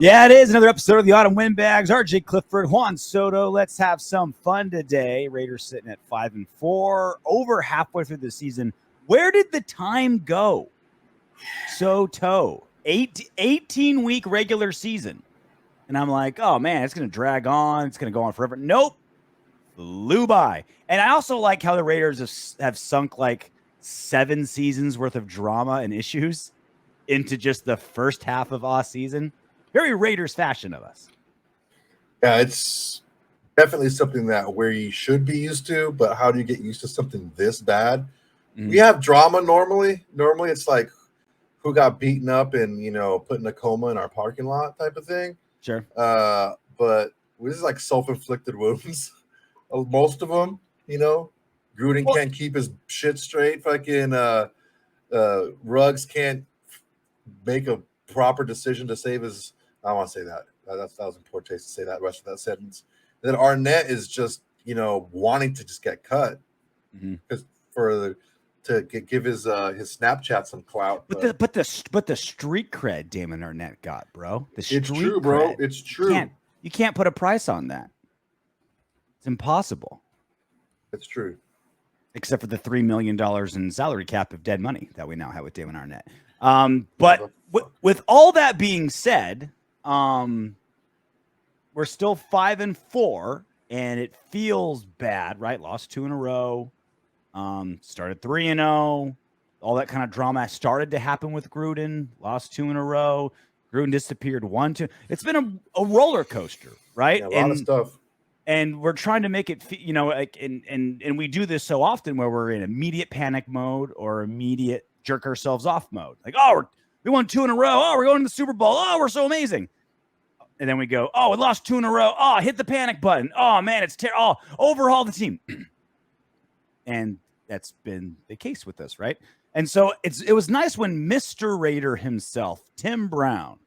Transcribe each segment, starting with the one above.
Yeah, it is another episode of the Autumn Windbags. RJ Clifford, Juan Soto. Let's have some fun today. Raiders sitting at 5-4, over halfway through the season. Where did the time go? Soto, 18-week regular season. And I'm like, oh, man, it's going to drag on. It's going to go on forever. Nope. Flew by. And I also like how the Raiders have sunk like 7 seasons worth of drama and issues into just the first half of off season. Very Raiders fashion of us. Yeah, it's definitely something that where you should be used to, but how do you get used to something this bad? We have drama normally. Normally it's like who got beaten up and, put in a coma in our parking lot type of thing. Sure. But this is like self-inflicted wounds. Most of them, Gruden can't keep his shit straight. Fucking Ruggs can't make a proper decision to save his. I don't want to say that. That was in poor taste to say that rest of that sentence. And then Arnett is just, wanting to just get cut because to give his Snapchat some clout. But the street cred Damon Arnett got, bro. It's true, bro. It's true. You can't put a price on that. It's impossible. It's true. Except for the $3 million in salary cap of dead money that we now have with Damon Arnett. But with all that being said, we're still 5-4, and it feels bad, right? Lost 2 in a row. Started 3-0. All that kind of drama started to happen with Gruden. Lost 2 in a row. Gruden disappeared 1-2. It's been a roller coaster, right? Yeah, a lot of stuff. And we're trying to make it, and we do this so often where we're in immediate panic mode or immediate jerk ourselves off mode. Like, we won 2 in a row. Oh, we're going to the Super Bowl. Oh, we're so amazing. And then we go, we lost 2 in a row. Oh, hit the panic button. Oh, man, it's terrible. Overhaul the team. And that's been the case with us, right? And so it was nice when Mr. Raider himself, Tim Brown,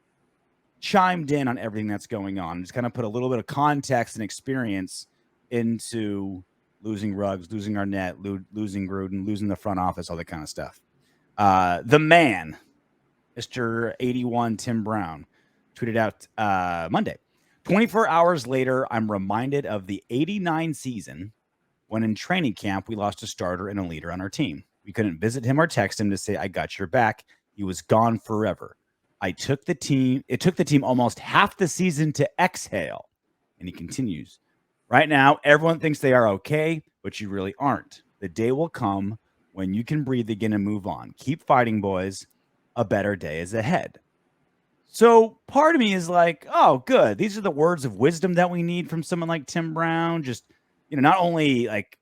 chimed in on everything that's going on. Just kind of put a little bit of context and experience into losing Ruggs, losing Arnett, losing Gruden, losing the front office, all that kind of stuff. The man, Mr. 81 Tim Brown, tweeted out Monday. 24 hours later, I'm reminded of the 89 season when in training camp, we lost a starter and a leader on our team. We couldn't visit him or text him to say, I got your back. He was gone forever. It took the team almost half the season to exhale. And he continues. Right now, everyone thinks they are okay, but you really aren't. The day will come when you can breathe again and move on. Keep fighting, boys. A better day is ahead. So part of me is like, oh, good. These are the words of wisdom that we need from someone like Tim Brown. Just, not only like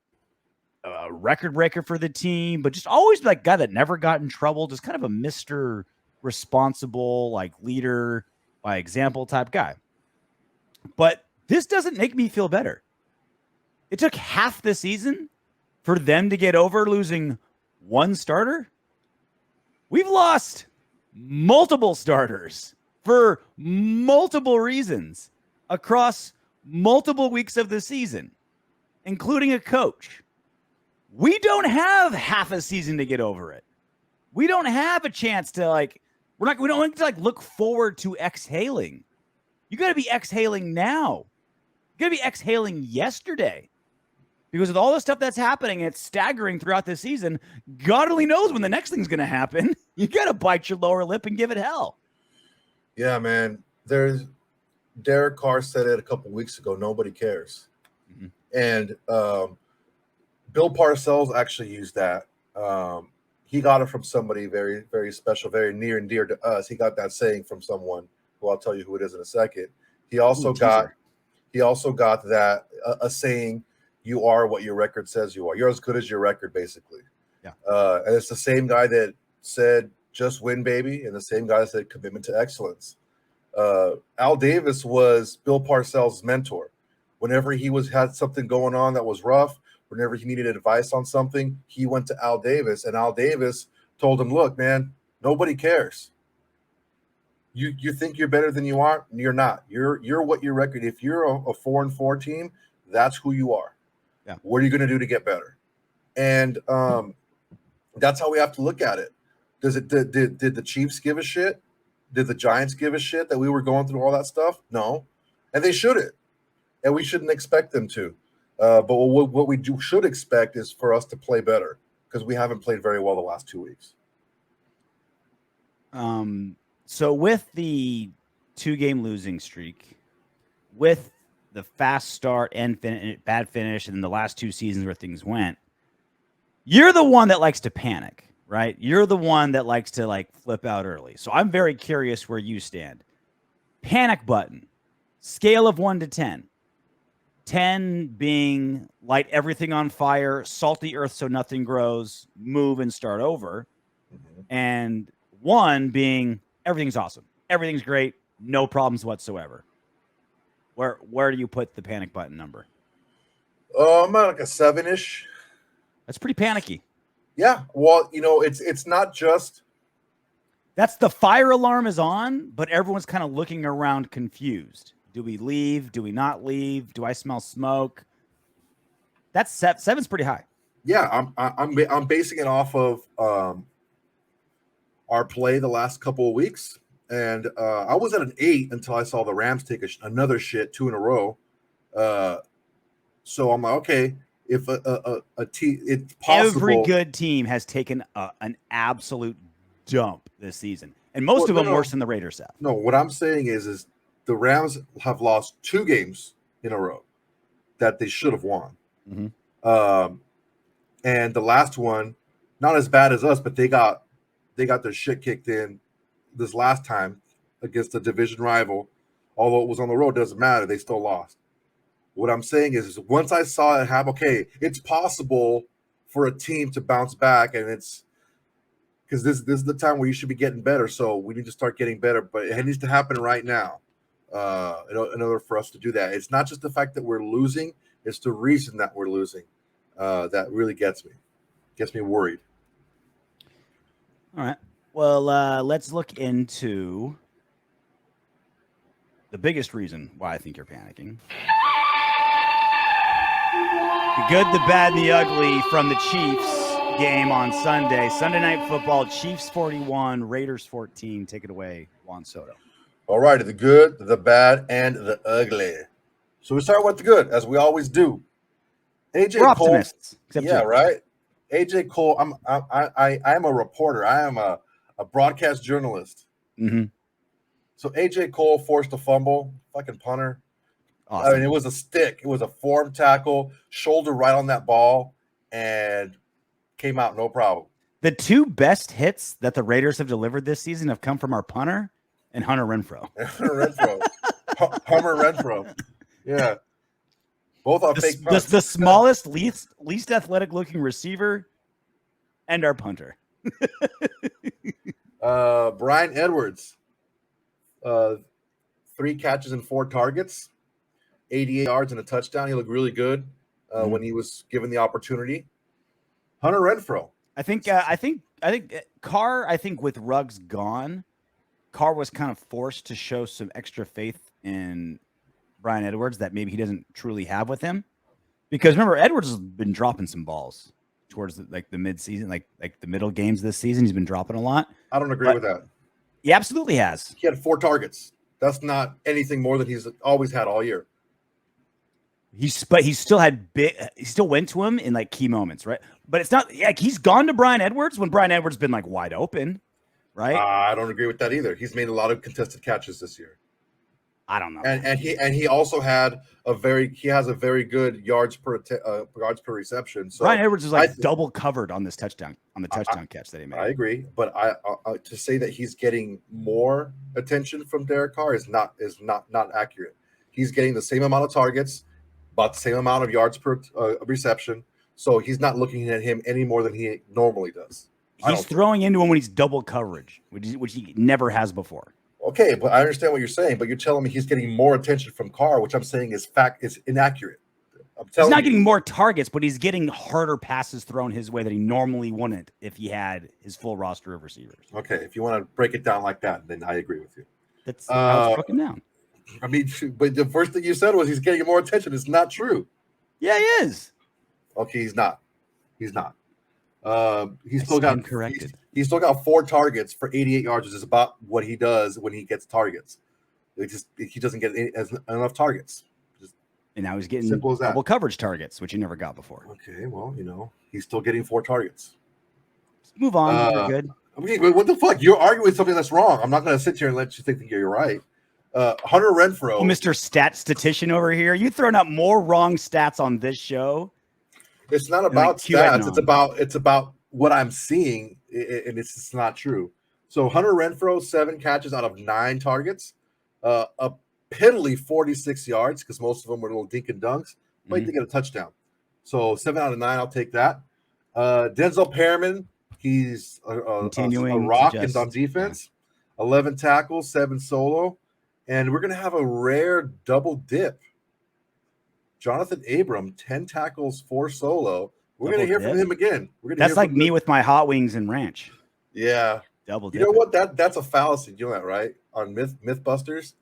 a record breaker for the team, but just always like guy that never got in trouble. Just kind of a Mr. responsible, like leader by example type guy. But this doesn't make me feel better. It took half the season for them to get over losing 1 starter. We've lost multiple starters for multiple reasons across multiple weeks of the season, including a coach. We don't have half a season to get over it. We don't have a chance to we don't need to look forward to exhaling. You got to be exhaling now. You got to be exhaling yesterday. Because with all the stuff that's happening, it's staggering throughout the season. God only knows when the next thing's going to happen. You got to bite your lower lip and give it hell. Yeah, man. Derek Carr said it a couple weeks ago. Nobody cares. Mm-hmm. And Bill Parcells actually used that. He got it from somebody very, very special, very near and dear to us. He got that saying from someone who I'll tell you who it is in a second. He also got that a saying. You are what your record says you are. You're as good as your record, basically. Yeah. And it's the same guy that said, just win, baby, and the same guy that said commitment to excellence. Al Davis was Bill Parcells' mentor. Whenever he had something going on that was rough, whenever he needed advice on something, he went to Al Davis, and Al Davis told him, look, man, nobody cares. You think you're better than you are? You're not. You're what your record. If you're a 4-4 team, that's who you are. Yeah. What are you going to do to get better? And that's how we have to look at it. Did the Chiefs give a shit? Did the Giants give a shit that we were going through all that stuff? No, and they shouldn't, and we shouldn't expect them to. But what we should expect is for us to play better because we haven't played very well the last 2 weeks. So with the 2-game losing streak, with the fast start and bad finish, and then the last 2 seasons where things went, you're the one that likes to panic, right? You're the one that likes to like flip out early. So I'm very curious where you stand. Panic button, scale of 1 to 10. 10 being light everything on fire, salt the earth so nothing grows, move and start over. And 1 being everything's awesome. Everything's great. No problems whatsoever. Where do you put the panic button number? I'm at like a 7-ish. That's pretty panicky. Yeah. Well, it's not just. That's the fire alarm is on, but everyone's kind of looking around confused. Do we leave? Do we not leave? Do I smell smoke? That's 7's pretty high. Yeah, I'm basing it off of our play the last couple of weeks, and I was at an 8 until I saw the Rams take another shit 2 in a row. So I'm like, okay, if a team, it's possible. Every good team has taken an absolute dump this season, and most of them worse than the Raiders have. No, what I'm saying is the Rams have lost 2 games in a row that they should have won. Mm-hmm. And the last one, not as bad as us, but they got their shit kicked in this last time against a division rival. Although it was on the road, doesn't matter. They still lost. What I'm saying is once I saw it happen, okay, it's possible for a team to bounce back, and it's because this is the time where you should be getting better. So we need to start getting better, but it needs to happen right now. In order for us to do that, it's not just the fact that we're losing; it's the reason that we're losing that really gets me worried. All right. Well, let's look into the biggest reason why I think you're panicking. The good, the bad, and the ugly from the Chiefs game on Sunday. Sunday Night Football, Chiefs 41, Raiders 14. Take it away, Juan Soto. All right, the good, the bad, and the ugly. So we start with the good, as we always do. AJ We're Cole, optimists. yeah, right. AJ Cole, I'm a reporter. I am a broadcast journalist. Mm-hmm. So AJ Cole forced a fumble, fucking punter. Awesome. I mean, it was a stick. It was a form tackle, shoulder right on that ball, and came out no problem. The 2 best hits that the Raiders have delivered this season have come from our punter and Hunter Renfrow. Hummer Renfrow. Yeah. Both are fake punts. The smallest, least athletic looking receiver and our punter. Brian Edwards. 3 catches and 4 targets, 88 yards and a touchdown. He looked really good when he was given the opportunity. Hunter Renfrow. I think Carr, with Ruggs gone, Carr was kind of forced to show some extra faith in Brian Edwards that maybe he doesn't truly have with him. Because remember, Edwards has been dropping some balls towards the mid-season, like the middle games this season. He's been dropping a lot. I don't agree with that. He absolutely has. He had 4 targets. That's not anything more than he's always had all year. He still went to him in like key moments, right? But it's not like he's gone to Brian Edwards when Brian Edwards been like wide open, right? I don't agree with that either. He's made a lot of contested catches this year. I don't know. And he also has a very good yards per reception. So Brian Edwards is like double covered on this touchdown catch that he made. I agree, but I to say that he's getting more attention from Derek Carr is not accurate. He's getting the same amount of targets, about the same amount of yards per reception. So he's not looking at him any more than he normally does. He's throwing into him when he's double coverage, which he never has before. Okay, but I understand what you're saying, but you're telling me he's getting more attention from Carr, which I'm saying is inaccurate. He's not getting more targets, but he's getting harder passes thrown his way that he normally wouldn't if he had his full roster of receivers. Okay, if you want to break it down like that, then I agree with you. That's how it's broken down. I mean, but the first thing you said was he's getting more attention. It's not true. Yeah, he is. Okay, he's not. He's not. He's still got corrected. He's still got 4 targets for 88 yards, which is about what he does when he gets targets. He doesn't get enough targets. And now he's getting simple as that. double coverage targets, which he never got before. Okay, well, he's still getting 4 targets. Let's move on. We're good. Okay, what the fuck? You're arguing something that's wrong. I'm not going to sit here and let you think that you're right. Hunter Renfrow. Oh, Mr. Statistician over here. You throwing out more wrong stats on this show. It's not about stats. It's about what I'm seeing, and it's just not true. So Hunter Renfrow, 7 catches out of 9 targets, a piddly 46 yards because most of them were little dink and dunks, but he did get a touchdown. So 7 out of 9, I'll take that. Denzel Perriman, he's a rock on defense. 11 tackles, 7 solo, and we're gonna have a rare double dip. Jonathan Abram, 10 tackles, 4 solo. We're going to hear from him again. That's like me with my hot wings and ranch. Yeah. Double dip. You know what? That's a fallacy. You know that, right? On Mythbusters,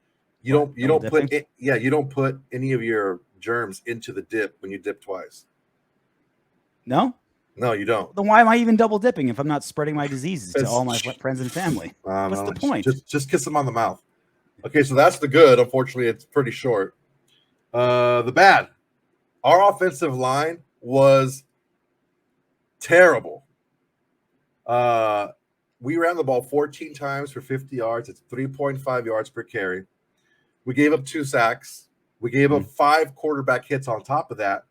you don't put any of your germs into the dip when you dip twice. No? No, you don't. Then why am I even double dipping if I'm not spreading my diseases to all my friends and family? What's the point? Just kiss them on the mouth. Okay, so that's the good. Unfortunately, it's pretty short. The bad. Our offensive line was terrible. We ran the ball 14 times for 50 yards. It's 3.5 yards per carry. We gave up 2 sacks. We gave up 5 quarterback hits on top of that.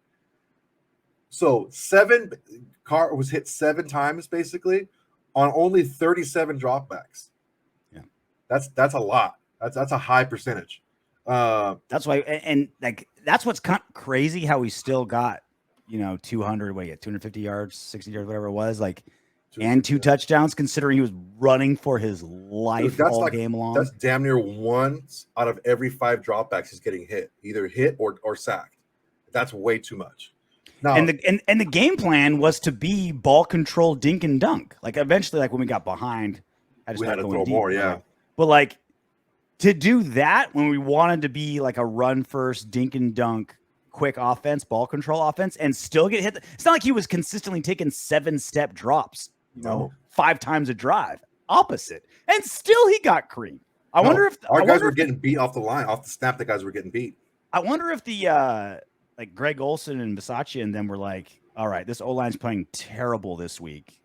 So Carr was hit 7 times basically on only 37 dropbacks. Yeah, that's a lot. That's a high percentage. That's why, and like that's what's kind of crazy how we still got 250 yards, 60 yards, whatever it was, like, and 2 touchdowns, considering he was running for his life all game long. That's damn near 1 out of every 5 dropbacks he's getting hit, either hit or sacked. That's way too much. Now, and the game plan was to be ball control, dink and dunk. Like eventually, like when we got behind, we had to throw more, yeah. But like to do that when we wanted to be like a run first, dink and dunk, quick offense, ball control offense, and still get hit. It's not like he was consistently taking 7-step drops, 5 times a drive. Opposite, and still he got creamed. I wonder if our guys were getting beat off the line, off the snap. The guys were getting beat. I wonder if the like Greg Olson and Bisaccia and them were like, all right, this O-line's playing terrible this week.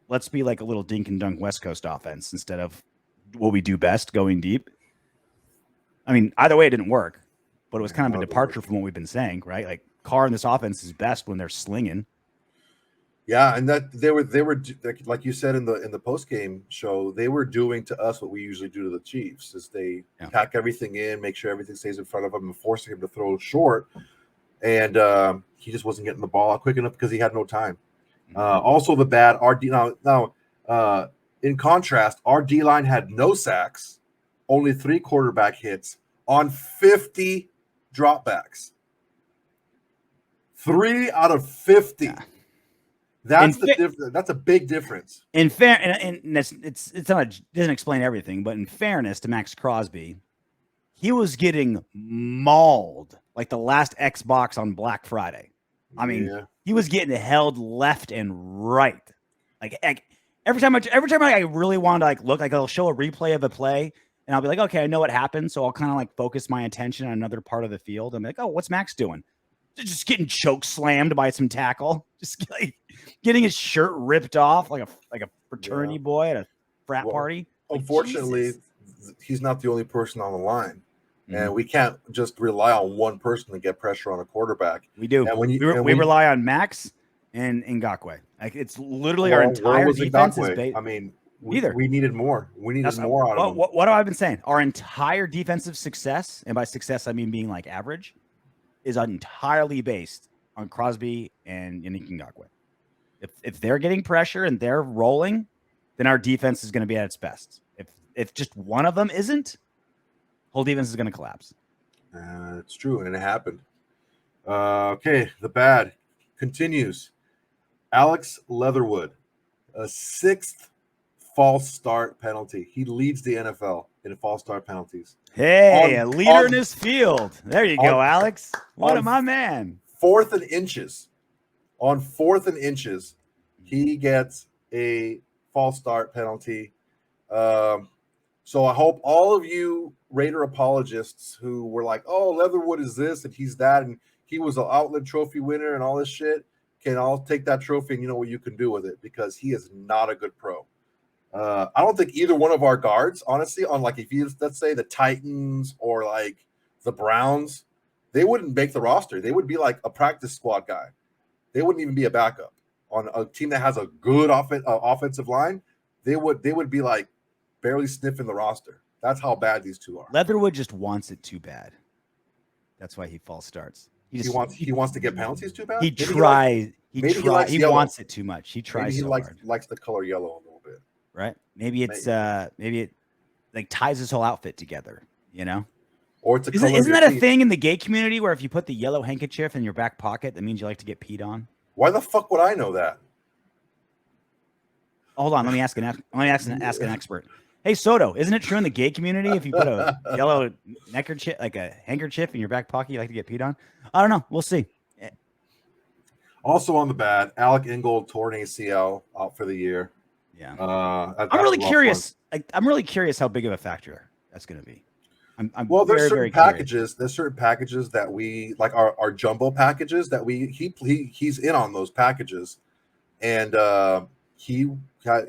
Let's be like a little dink and dunk West Coast offense instead of what we do best, going deep. I mean, either way, it didn't work, but it was kind of a departure from what we've been saying, right? Like Carr in this offense is best when they're slinging. Yeah, and that they were like you said in the post game show, they were doing to us what we usually do to the Chiefs, is they pack everything in, make sure everything stays in front of him, and forcing him to throw short. And he just wasn't getting the ball out quick enough because he had no time. Also, the bad in contrast, our D line had no sacks, only 3 quarterback hits on 50 dropbacks. 3 out of 50. Yeah. That's that's a big difference. In fair, and it doesn't explain everything, but in fairness to Max Crosby, he was getting mauled like the last Xbox on Black Friday. I mean, he was getting held left and right. Like every time I really wanted to like look, like I'll show a replay of a play and I'll be like, okay, I know what happened, so I'll kind of like focus my attention on another part of the field. I'm like, oh, what's Max doing? Just getting choke slammed by some tackle, just like getting his shirt ripped off like a fraternity boy at a frat party. Unfortunately, he's not the only person on the line. And we can't just rely on one person to get pressure on a quarterback. We do. And we rely on Max and Ngakoue. Like it's literally our entire defense is based. I mean, we needed more. We needed more out of him. What have I been saying? Our entire defensive success, and by success I mean being like average, is entirely based on Crosby and Yannick Ngakoue. If they're getting pressure and they're rolling, then our defense is going to be at its best. If just one of them isn't, whole defense is going to collapse. It's true, and it happened. Okay, the bad continues. Alex Leatherwood, a 6th false start penalty. He leads the NFL in false start penalties. Hey, a leader in his field. There you go, Alex. What a my man. 4th and inches. On 4th and inches, He gets a false start penalty. So I hope all of you Raider apologists who were like, "Oh, Leatherwood is this and he's that, and he was an outlet trophy winner and all this shit," can all take that trophy and you know what you can do with it, because he is not a good pro. I don't think either one of our guards, honestly, on like if you let's say the Titans or like the Browns, they wouldn't make the roster. They would be like a practice squad guy. They wouldn't even be a backup on a team that has a good offensive line. They would be like barely sniffing the roster. That's how bad these two are. Leatherwood just wants it too bad. That's why he false starts. He wants to get penalties too bad. He tries. He wants it too much. He tries. Maybe he likes the color yellow a little bit. Right? Maybe it like ties his whole outfit together. You know? Or it's isn't that a thing in the gay community where if you put the yellow handkerchief in your back pocket, that means you like to get peed on? Why the fuck would I know that? Hold on, let me ask an expert. Hey Soto, isn't it true in the gay community if you put a yellow neckerchief, like a handkerchief in your back pocket, you like to get peed on? I don't know. We'll see. Also on the bad, Alec Ingold tore an ACL out for the year. Yeah. I'm really curious. I'm really curious how big of a factor that's going to be. Well, there's certain packages. Curious. There's certain packages that we like our jumbo packages that he's in on those packages, and he got,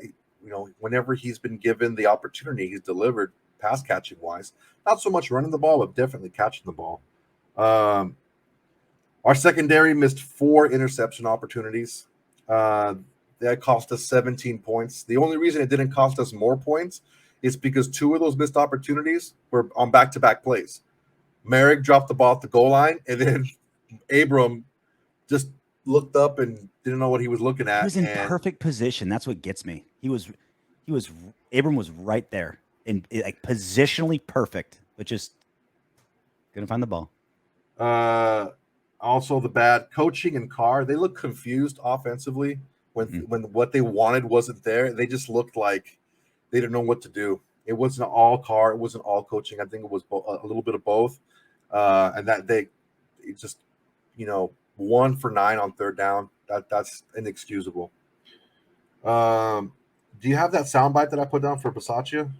whenever he's been given the opportunity, he's delivered pass catching wise. Not so much running the ball, but definitely catching the ball. Our secondary missed 4 interception opportunities. That cost us 17 points. The only reason it didn't cost us more points is because 2 of those missed opportunities were on back-to-back plays. Merrick dropped the ball at the goal line, and then Abram just looked up and didn't know what he was looking at. He was in perfect position. That's what gets me. Abram was right there and like positionally perfect, but just couldn't find the ball. Also the bad coaching and Carr, they looked confused offensively when what they wanted wasn't there. They just looked like they didn't know what to do. It wasn't all Carr. It wasn't all coaching. I think it was a little bit of both. And that it just, 1 for 9 on third down. That's inexcusable. Do you have that soundbite that I put down for Bisaccia?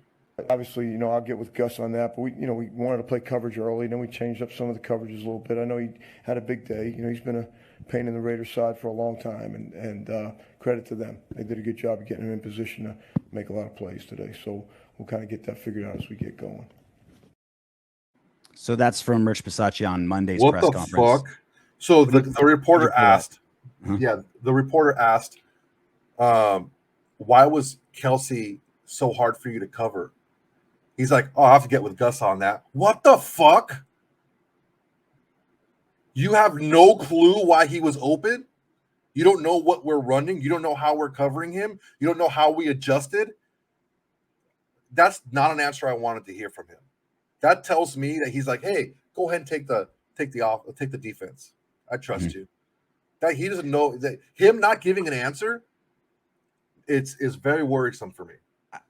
Obviously, I'll get with Gus on that, but we wanted to play coverage early, then we changed up some of the coverages a little bit. I know he had a big day. He's been a pain in the Raiders side for a long time, and credit to them. They did a good job of getting him in position to make a lot of plays today. So we'll kind of get that figured out as we get going. So that's from Rich Bisaccia on Monday's press conference. What the fuck? So the reporter asked, the reporter asked, why was Kelsey so hard for you to cover? He's like, oh, I have to get with Gus on that. What the fuck? You have no clue why he was open? You don't know what we're running? You don't know how we're covering him? You don't know how we adjusted? That's not an answer I wanted to hear from him. That tells me that he's like, hey, go ahead and take the defense. I trust you. That he doesn't know that him not giving an answer is very worrisome for me.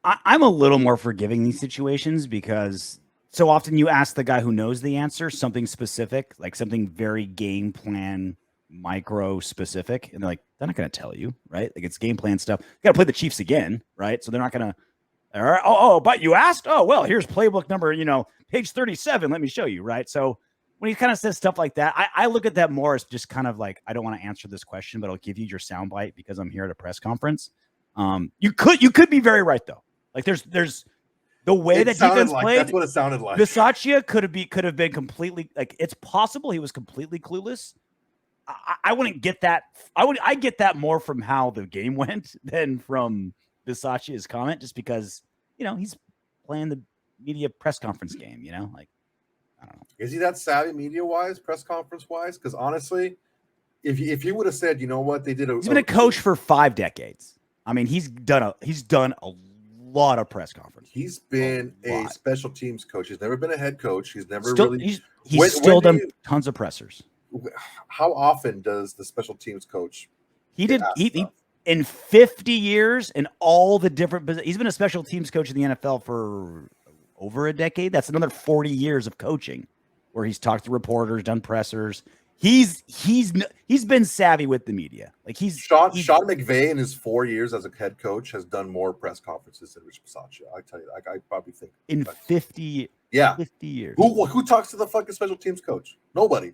I'm a little more forgiving these situations because so often you ask the guy who knows the answer something specific, like something very game plan micro specific, and they're like, they're not going to tell you, right? Like it's game plan stuff. You got to play the Chiefs again, right? So they're not going to. Oh, but you asked. Oh, well, here's playbook number, page 37. Let me show you, right? So when he kind of says stuff like that, I look at that more as just kind of like, I don't want to answer this question, but I'll give you your soundbite because I'm here at a press conference. You could be very right though. Like there's the way that defense played. That's what it sounded like. Bisaccia could have been completely like. It's possible he was completely clueless. I wouldn't get that. I get that more from how the game went than from Bisaccia's comment, just because he's playing the media press conference game. Like I don't know. Is he that savvy media wise, press conference wise? Because honestly, if he would have said, you know what, he's been a coach for 5 decades. I mean, he's done a lot of press conferences. He's been a special teams coach. He's never been a head coach. He's never he's still done tons of pressers. How often does the special teams coach? He in 50 years in all the different positions. He's been a special teams coach in the NFL for over a decade. That's another 40 years of coaching where he's talked to reporters, done pressers. He's been savvy with the media. Like Sean McVay in his 4 years as a head coach has done more press conferences than Rich Bisaccia. I tell you, I probably think in 50 years. Who talks to the fucking special teams coach? Nobody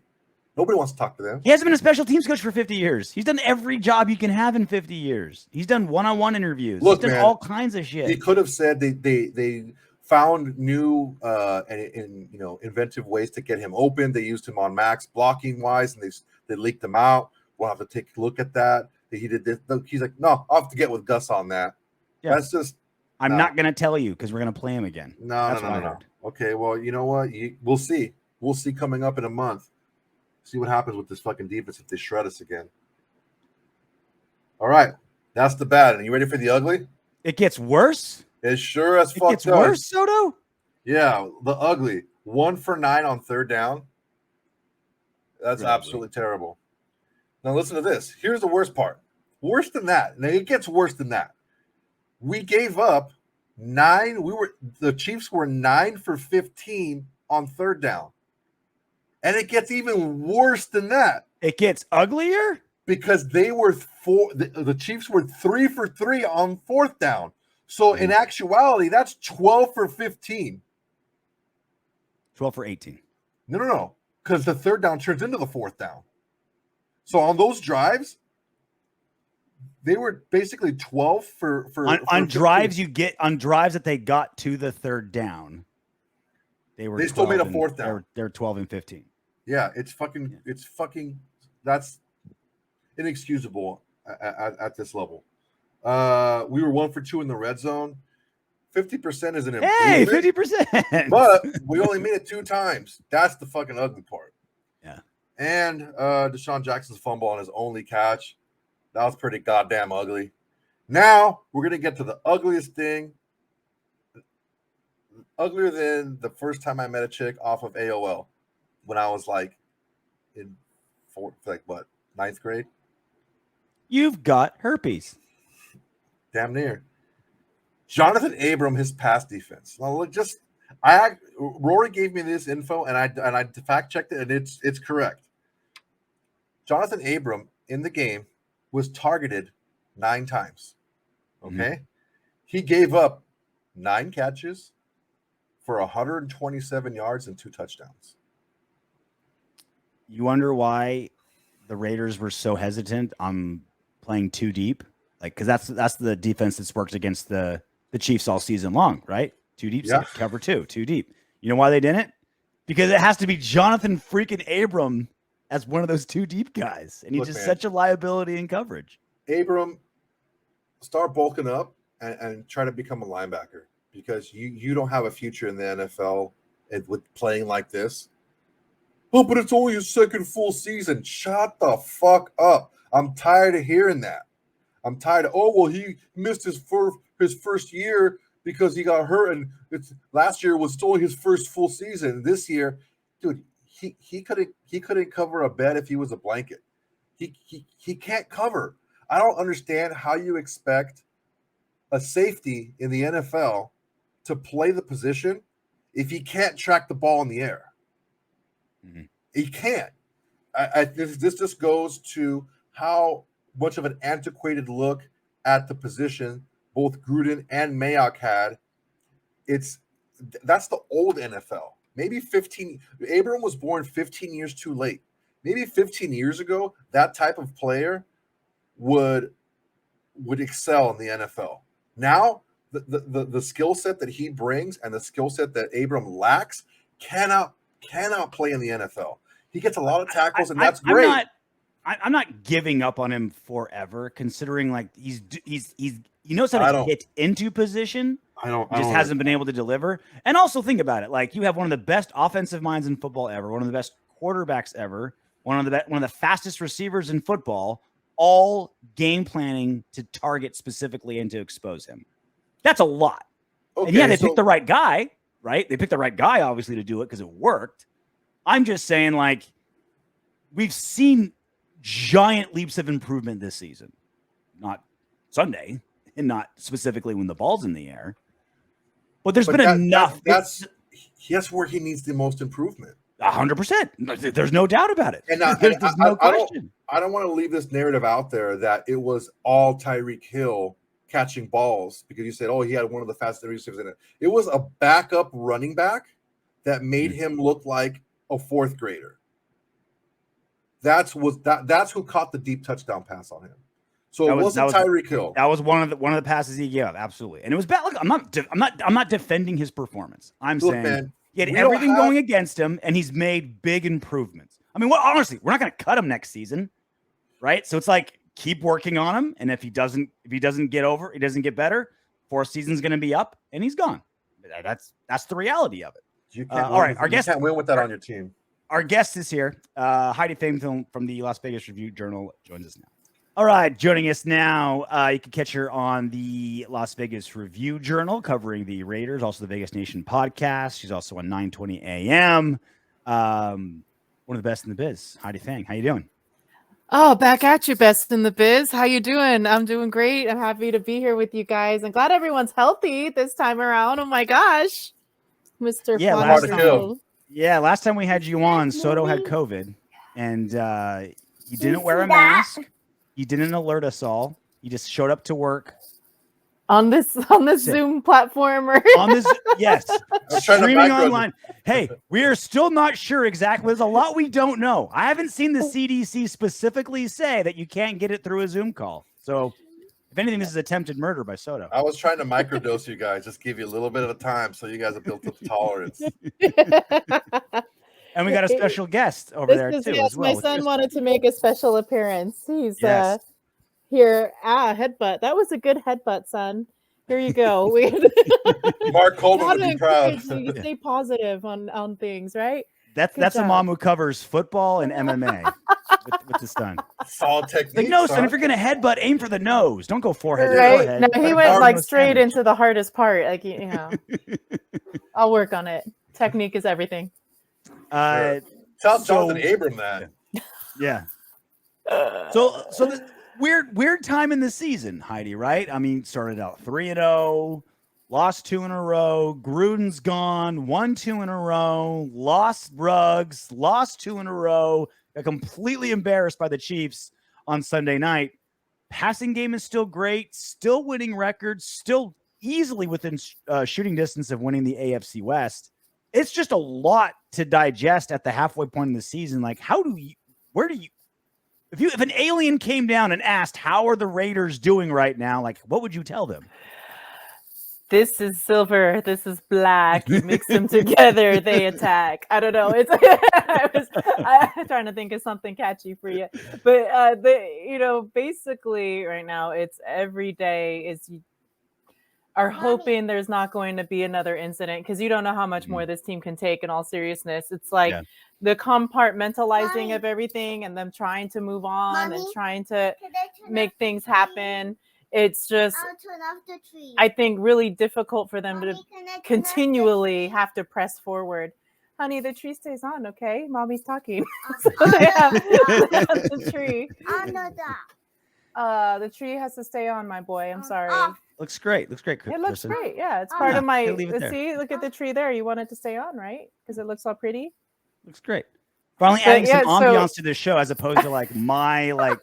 wants to talk to them. He hasn't been a special teams coach for 50 years. He's done every job you can have in 50 years. He's done one-on-one interviews. Look, he's done all kinds of shit. He could have said they found new and inventive ways to get him open. They used him on max blocking wise, and they leaked him out. We'll have to take a look at that. He did this. He's like, no, I'll have to get with Gus on that. Yeah. That's just. I'm not going to tell you because we're going to play him again. No. Okay, well, you know what? We'll see. We'll see coming up in a month. See what happens with this fucking defense if they shred us again. All right, that's the bad. And you ready for the ugly? It gets worse. It sure as fuck gets worse, Soto. Yeah, the ugly. 1 for 9 on third down. That's really absolutely terrible. Now listen to this. Here's the worst part. Worse than that. Now it gets worse than that. We gave up 9. The Chiefs were 9 for 15 on third down. And it gets even worse than that. It gets uglier? Because they were the Chiefs were 3 for 3 on fourth down. So in actuality, that's 12 for 15. 12 for 18. No. Because the third down turns into the fourth down. So on those drives, they were basically 12 for on drives that they got to the third down. They still made a fourth down. They're 12 and 15. Yeah, it's fucking that's inexcusable at this level. We were 1 for 2 in the red zone. 50% is an improvement. Hey, 50%. But we only made it 2 times. That's the fucking ugly part. Yeah. And Deshaun Jackson's fumble on his only catch. That was pretty goddamn ugly. Now we're gonna get to the ugliest thing. Uglier than the first time I met a chick off of AOL when I was like in ninth grade. You've got herpes. Damn near. Jonathan Abram, his pass defense. Now look, Rory gave me this info and I fact checked it and it's correct. Jonathan Abram in the game was targeted 9 times. Okay. Mm-hmm. He gave up 9 catches for 127 yards and 2 touchdowns. You wonder why the Raiders were so hesitant on playing too deep? Like, because that's the defense that's worked against the Chiefs all season long, right? 2 deep, yeah. Cover 2 deep. You know why they didn't? Because it has to be Jonathan freaking Abram as one of those 2 deep guys. And he's just such a liability in coverage. Abram, start bulking up and try to become a linebacker because you don't have a future in the NFL with playing like this. Oh, but it's only his second full season. Shut the fuck up. I'm tired of hearing that. I'm tired of, he missed his first year because he got hurt, and last year was only his first full season. This year, dude, he couldn't cover a bed if he was a blanket. He can't cover. I don't understand how you expect a safety in the NFL to play the position if he can't track the ball in the air. Mm-hmm. He can't. This just goes to how much of an antiquated look at the position both Gruden and Mayock had. That's the old NFL. Maybe 15. Abram was born 15 years too late. Maybe 15 years ago, that type of player would excel in the NFL. Now, the skill set that he brings and the skill set that Abram lacks cannot play in the NFL. He gets a lot of tackles, and that's great. I'm not giving up on him forever, considering like he knows how to get into position. He just hasn't been able to deliver. And also think about it, like you have one of the best offensive minds in football ever, one of the best quarterbacks ever, one of the fastest receivers in football, all game planning to target specifically and to expose him. That's a lot. Okay, and yeah, they picked the right guy, right? They picked the right guy, obviously, to do it because it worked. I'm just saying, like, we've seen giant leaps of improvement this season. Not Sunday, and not specifically when the ball's in the air. But there's been enough. That's where he needs the most improvement. 100%. There's no doubt about it. And There's no question. I don't want to leave this narrative out there that it was all Tyreek Hill catching balls because you said, oh, he had one of the fastest receivers in it. It was a backup running back that made him look like a fourth grader. That's who caught the deep touchdown pass on him. So it wasn't Tyreek Hill. That was one of the passes he gave, absolutely. And it was bad. Look, I'm not defending his performance. I'm saying, man, he had everything going against him, and he's made big improvements. I mean, honestly, we're not going to cut him next season, right? So it's like keep working on him, and if he doesn't get better, 4 season's going to be up, and he's gone. That's the reality of it. You can't win with that on your team. Our guest is here. Heidi Fang from the Las Vegas Review-Journal joins us now. All right, joining us now, you can catch her on the Las Vegas Review-Journal covering the Raiders, also the Vegas Nation podcast. She's also on 920 AM. One of the best in the biz. Heidi Fang, how you doing? Oh, back at you, best in the biz. How you doing? I'm doing great. I'm happy to be here with you guys. I'm glad everyone's healthy this time around. Oh my gosh, Mr. Last time we had you on, Soto had COVID, and he didn't wear a mask. He didn't alert us all. He just showed up to work on this Zoom platform. On this, yes, streaming online. Hey, we are still not sure exactly. There's a lot we don't know. I haven't seen the CDC specifically say that you can't get it through a Zoom call. So, if anything, this is attempted murder by Soto. I was trying to microdose you guys, just give you a little bit of time so you guys have built up the tolerance. And we got a special guest over there too. Yes, as well. My son wanted to make a special appearance. He's here. Headbutt. That was a good headbutt, son. Here you go. Mark Coleman would be proud. You stay positive on things, right? That's a mom who covers football and MMA with his son. Solid technique. Like, no, son, if you're gonna headbutt, aim for the nose. Don't go forehead. Right? No, he went like straight into the hardest part. Like, you know, I'll work on it. Technique is everything. Tell Jonathan Abram that. Yeah. So the weird time in the season, Heidi, right? I mean, started out 3-0, lost 2 in a row. Gruden's gone, won 2 in a row, lost Ruggs, lost 2 in a row. Got completely embarrassed by the Chiefs on Sunday night. Passing game is still great, still winning records, still easily within shooting distance of winning the AFC West. It's just a lot to digest at the halfway point in the season. Like, if an alien came down and asked, how are the Raiders doing right now? Like, what would you tell them? This is silver. This is black. You mix them together, they attack. I don't know. I'm trying to think of something catchy for you. But, basically right now it's every day is you are hoping there's not going to be another incident because you don't know how much more this team can take in all seriousness. It's like the compartmentalizing of everything and them trying to move on and trying to make things happen. It's just, I think, really difficult for them to continually have to press forward. Honey, the tree stays on, okay? Mommy's talking. So they have the tree. The tree has to stay on, my boy. I'm sorry. Looks great. It looks great. Yeah, it's part of my. See, look at the tree there. You want it to stay on, right? Because it looks all pretty. Looks great. Finally adding some ambiance to this show as opposed to like my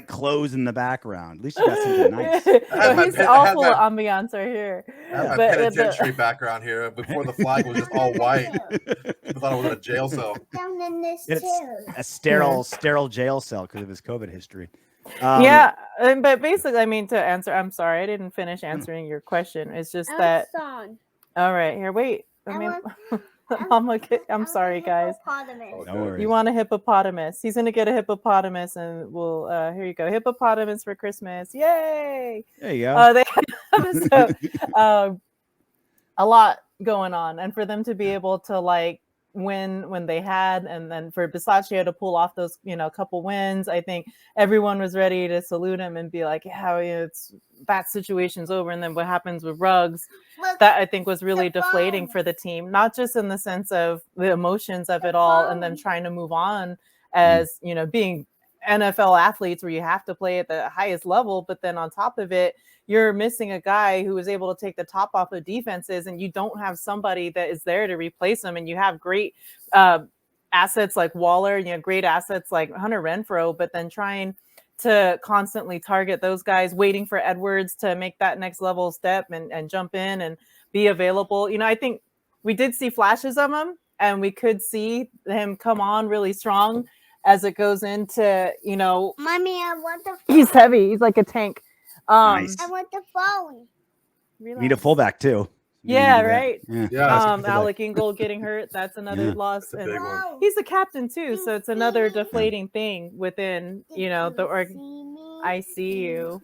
clothes in the backgroround. At least you got something nice. He's awful ambiance right here. I have my penitentiary background here. Before the flag was just all white. I thought I was in a jail cell. It's a sterile jail cell because of his COVID history. But basically, I mean, to answer, I'm sorry, I didn't finish answering your question. It's just that. All right, here, wait. I'm sorry, guys. No worries. You want a hippopotamus? He's gonna get a hippopotamus, and we'll. Here you go, hippopotamus for Christmas! Yay! There you go. A lot going on, and for them to be able to like win when they had, and then for Bisaccia to pull off those, couple wins, I think everyone was ready to salute him and be like, yeah, it's that situation's over. And then what happens with Ruggs, that I think was really deflating for the team, not just in the sense of the emotions of it all and them trying to move on as, being NFL athletes where you have to play at the highest level, but then on top of it, you're missing a guy who is able to take the top off of defenses, and you don't have somebody that is there to replace him. And you have great assets like Waller, you know, great assets like Hunter Renfrow, but then trying to constantly target those guys, waiting for Edwards to make that next level step and jump in and be available. You know, I think we did see flashes of him, and we could see him come on really strong as it goes into, you know, Mommy, I want the phone. he's heavy. He's like a tank. Nice. I want the phone. Need a fullback too. Yeah, right. Yeah. Yeah, Alec Ingold getting hurt. That's another loss. that's a big one. He's the captain too, so it's another deflating thing within, you know, the org. I see you.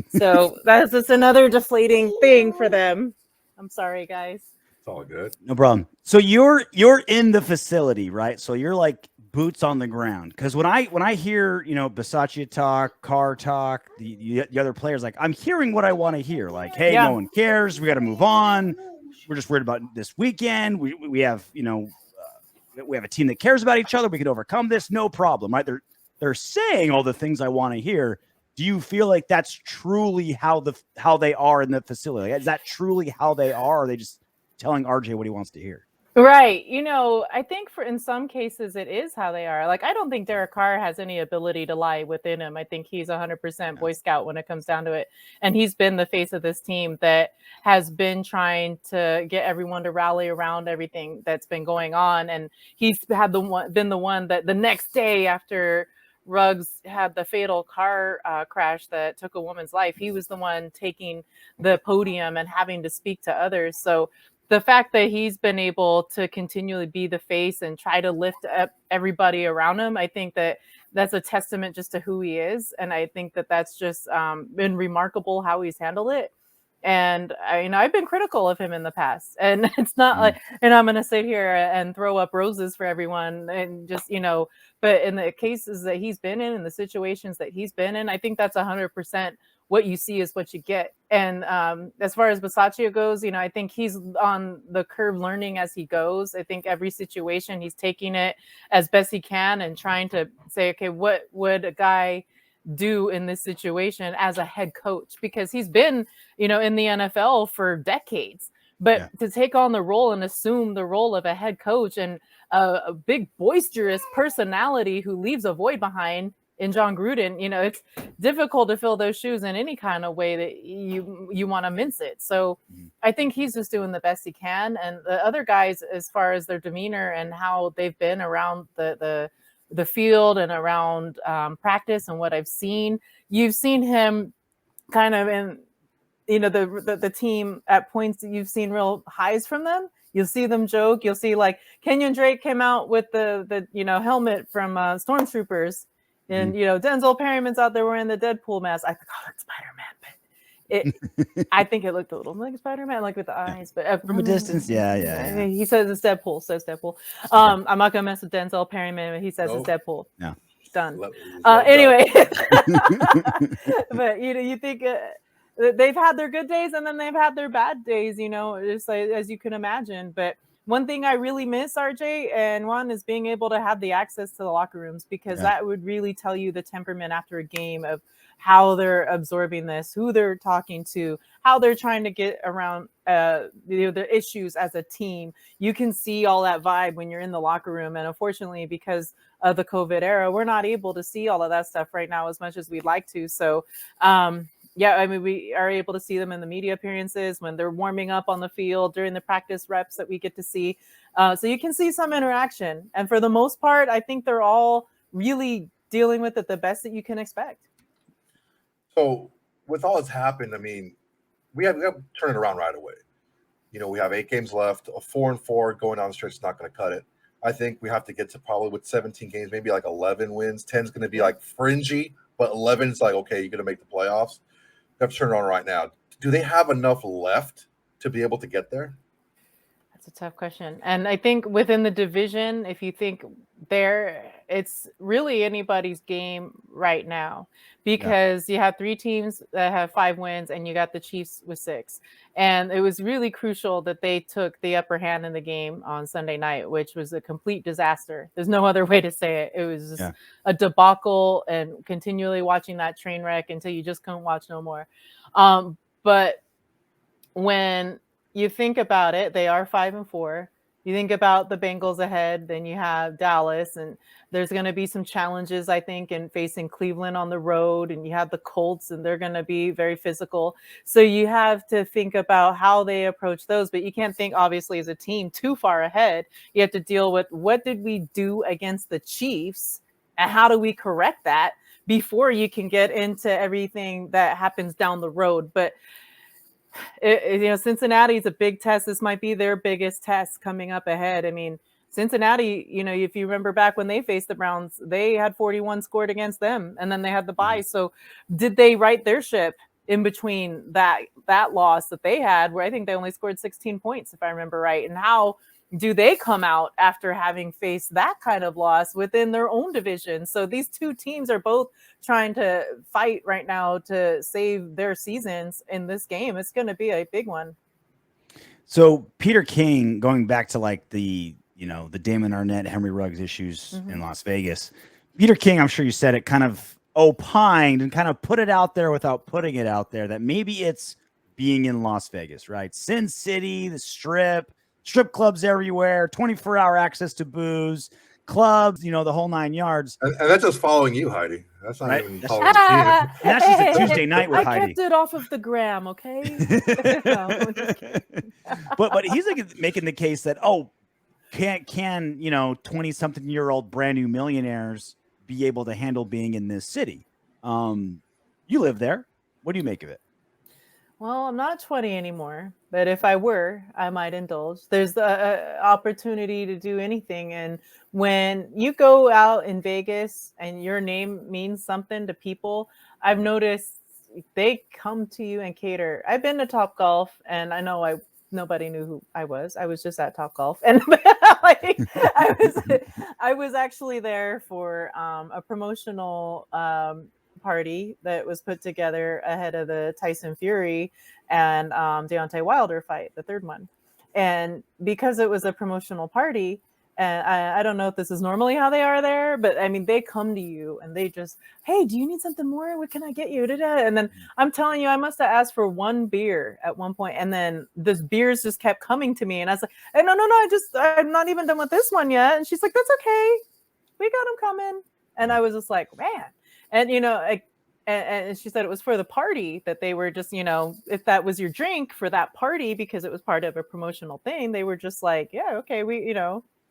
So that's just another deflating thing for them. I'm sorry, guys. It's all good. No problem. So you're in the facility, right? So you're like boots on the ground. Because when I hear, you know, Bisaccia talk, Carr talk, the other players, like, I'm hearing what I want to hear. Like, hey, no one cares. We got to move on. We're just worried about this weekend. We have, you know, we have a team that cares about each other. We can overcome this, no problem, right? They're saying all the things I want to hear. Do you feel like that's truly how they are in the facility? Like, is that truly how they are? Or are they just telling RJ what he wants to hear? Right. You know, I think in some cases it is how they are. Like, I don't think Derek Carr has any ability to lie within him. I think he's 100% Boy Scout when it comes down to it. And he's been the face of this team that has been trying to get everyone to rally around everything that's been going on. And he's had been the one that the next day after Ruggs had the fatal car crash that took a woman's life, he was the one taking the podium and having to speak to others. So the fact that he's been able to continually be the face and try to lift up everybody around him, I think that's a testament just to who he is. And I think that's just been remarkable how he's handled it. And I've been critical of him in the past, and it's not like, and I'm going to sit here and throw up roses for everyone and just, but in the cases that he's been in, the situations that he's been in, I think that's 100% what you see is what you get. And as far as Bisaccia goes, I think he's on the curve learning as he goes. I think every situation he's taking it as best he can and trying to say, okay, what would a guy do in this situation as a head coach? Because he's been, in the NFL for decades, but to take on the role and assume the role of a head coach and a big boisterous personality who leaves a void behind in John Gruden, it's difficult to fill those shoes in any kind of way that you want to mince it. So I think he's just doing the best he can. And the other guys, as far as their demeanor and how they've been around the field and around practice and what I've seen, you've seen him kind of in, the team at points that you've seen real highs from them. You'll see them joke. You'll see like Kenyon Drake came out with the helmet from Stormtroopers. And, Denzel Perryman's out there wearing the Deadpool mask. I thought, it's Spider-Man, but I think it looked a little like Spider-Man, like with the eyes. But from a distance, yeah. He says it's Deadpool, I'm not going to mess with Denzel Perryman, but he says it's Deadpool. No. Done. Anyway. But, you think they've had their good days and then they've had their bad days, just like, as you can imagine. But one thing I really miss, RJ and Juan, is being able to have the access to the locker rooms, because that would really tell you the temperament after a game of how they're absorbing this, who they're talking to, how they're trying to get around the issues as a team. You can see all that vibe when you're in the locker room. And unfortunately, because of the COVID era, we're not able to see all of that stuff right now as much as we'd like to. So, we are able to see them in the media appearances when they're warming up on the field during the practice reps that we get to see. So you can see some interaction. And for the most part, I think they're all really dealing with it the best that you can expect. So with all that's happened, we have to turn it around right away. We have 8 games left. A 4-4 going down the stretch is not going to cut it. I think we have to get to probably with 17 games, maybe like 11 wins. 10 is going to be like fringy, but 11 is like, okay, you're going to make the playoffs. We have to turn it on right now. Do they have enough left to be able to get there? That's a tough question. And I think within the division, if you think it's really anybody's game right now, because you have 3 teams that have 5 wins and you got the Chiefs with 6. And it was really crucial that they took the upper hand in the game on Sunday night, which was a complete disaster. There's no other way to say it. It was just a debacle, and continually watching that train wreck until you just couldn't watch no more. But when you think about it, they are 5-4. You think about the Bengals ahead, then you have Dallas, and there's going to be some challenges, I think, in facing Cleveland on the road, and you have the Colts, and they're going to be very physical. So you have to think about how they approach those, but you can't think, obviously, as a team too far ahead. You have to deal with what did we do against the Chiefs, and how do we correct that before you can get into everything that happens down the road. But Cincinnati is a big test. This might be their biggest test coming up ahead. I mean, Cincinnati, if you remember back when they faced the Browns, they had 41 scored against them, and then they had the bye. So did they right their ship in between that loss that they had, where I think they only scored 16 points, if I remember right? And how do they come out after having faced that kind of loss within their own division? So these two teams are both trying to fight right now to save their seasons in this game. It's going to be a big one. So Peter King, going back to like the Damon Arnett, Henry Ruggs issues in Las Vegas, Peter King, I'm sure you said it, kind of opined and kind of put it out there without putting it out there that maybe it's being in Las Vegas, right? Sin City, the strip clubs everywhere, 24-hour access to booze, clubs, the whole 9 yards. And that's just following you, Heidi. That's not even following the team. That's just a Tuesday night with Heidi. I kept it off of the gram, okay? No, but he's like making the case that can 20-something-year-old brand new millionaires be able to handle being in this city? You live there. What do you make of it? Well, I'm not 20 anymore, but if I were, I might indulge. There's the opportunity to do anything. And when you go out in Vegas and your name means something to people, I've noticed they come to you and cater. I've been to Topgolf, and I know nobody knew who I was. I was just at Topgolf, and I was actually there for a promotional party that was put together ahead of the Tyson Fury and Deontay Wilder fight, the third one. And because it was a promotional party, and I don't know if this is normally how they are there, but I mean, they come to you and they just, hey, do you need something more? What can I get you? And then I'm telling you, I must have asked for one beer at one point, and then this beers just kept coming to me. And I was like, hey, no, I'm not even done with this one yet. And she's like, that's okay. We got them coming. And I was just like, man. And, and she said it was for the party, that they were just, if that was your drink for that party, because it was part of a promotional thing, they were just like, yeah, okay,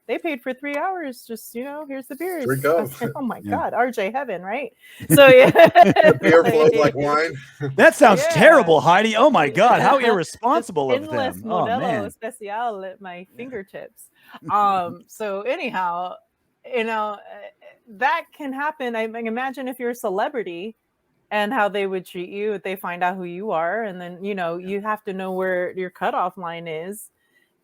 they paid for 3 hours. Just, here's the beers. Drink up. Like, oh my God, RJ heaven, right? So yeah. Beer flows like wine. That sounds terrible, Heidi. Oh my God, how irresponsible of them. Modelo man. Especial at my fingertips. So anyhow, that can happen. I imagine if you're a celebrity and how they would treat you if they find out who you are. And then, you have to know where your cutoff line is.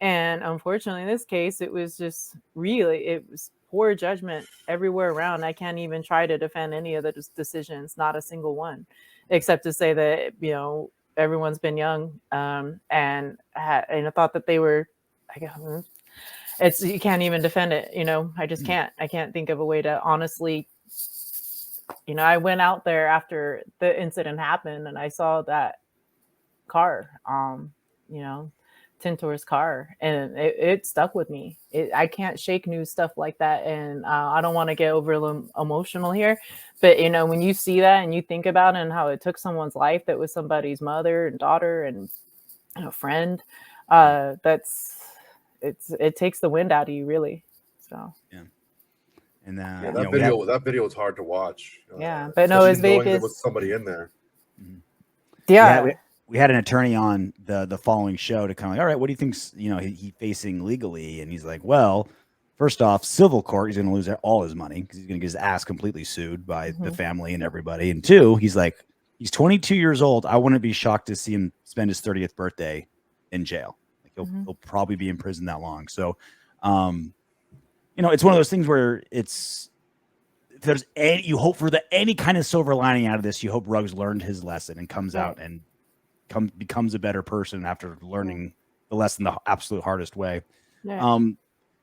And unfortunately, in this case, it was just it was poor judgment everywhere around. I can't even try to defend any of the decisions, not a single one, except to say that, everyone's been young and I thought that they were, I guess, you can't even defend it. I just can't. I can't think of a way to honestly, I went out there after the incident happened and I saw that car, Tintor's car, and it stuck with me. I can't shake news stuff like that. And I don't want to get overly emotional here, but when you see that and you think about it and how it took someone's life that was somebody's mother and daughter and friend, it takes the wind out of you, really. So yeah. And that video was hard to watch. Yeah, but no, it's Vegas. There was somebody in there. Yeah. We had an attorney on the following show to kind of like, all right, what do you think's he facing legally? And he's like, well, first off, civil court, he's going to lose all his money because he's going to get his ass completely sued by the family and everybody. And two, he's like, he's 22 years old. I wouldn't be shocked to see him spend his 30th birthday in jail. Like he'll probably be in prison that long. So, it's one of those things where if there's you hope for any kind of silver lining out of this, you hope Ruggs learned his lesson and comes out and becomes a better person after learning the lesson the absolute hardest way. Yeah.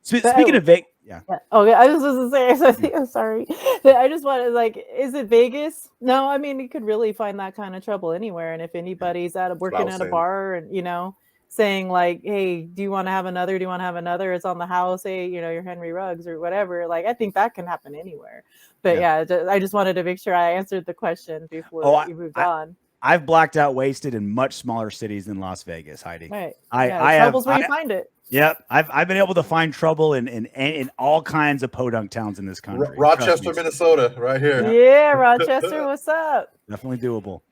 Speaking of Vegas, Yeah. Okay, I was just gonna say, I'm sorry. I just wanted, like, is it Vegas? No, I mean, you could really find that kind of trouble anywhere. And if anybody's working at a bar and, saying like, hey, do you want to have another? Do you want to have another? It's on the house. Hey, you're Henry Ruggs or whatever. Like, I think that can happen anywhere. But I just wanted to make sure I answered the question before you moved on. I've blacked out wasted in much smaller cities than Las Vegas, Heidi. Right. Trouble's where you find it. Yep. I've been able to find trouble in all kinds of podunk towns in this country. Rochester, Minnesota, right here. Yeah, Rochester, what's up? Definitely doable.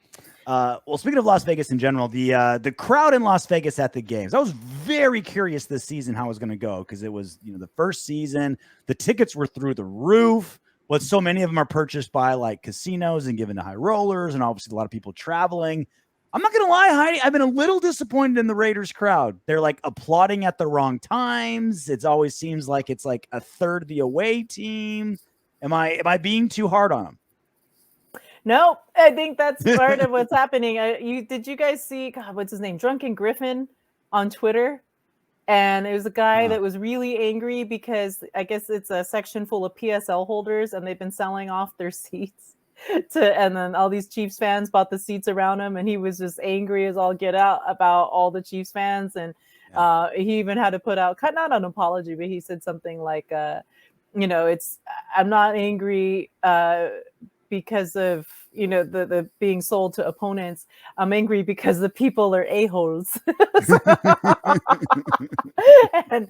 Well, speaking of Las Vegas in general, the crowd in Las Vegas at the games, I was very curious this season how it was going to go because it was the first season. The tickets were through the roof. But so many of them are purchased by like casinos and given to high rollers, and obviously a lot of people traveling. I'm not going to lie, Heidi, I've been a little disappointed in the Raiders crowd. They're like applauding at the wrong times. It always seems like it's like a third of the away team. Am I being too hard on them? No, I think that's part of what's happening. Did you guys see, God, what's his name? Drunken Griffin on Twitter? And it was a guy that was really angry because I guess it's a section full of PSL holders and they've been selling off their seats and then all these Chiefs fans bought the seats around him and he was just angry as all get out about all the Chiefs fans. And he even had to put out, not an apology, but he said something like, I'm not angry because of the being sold to opponents. I'm angry because the people are a-holes. and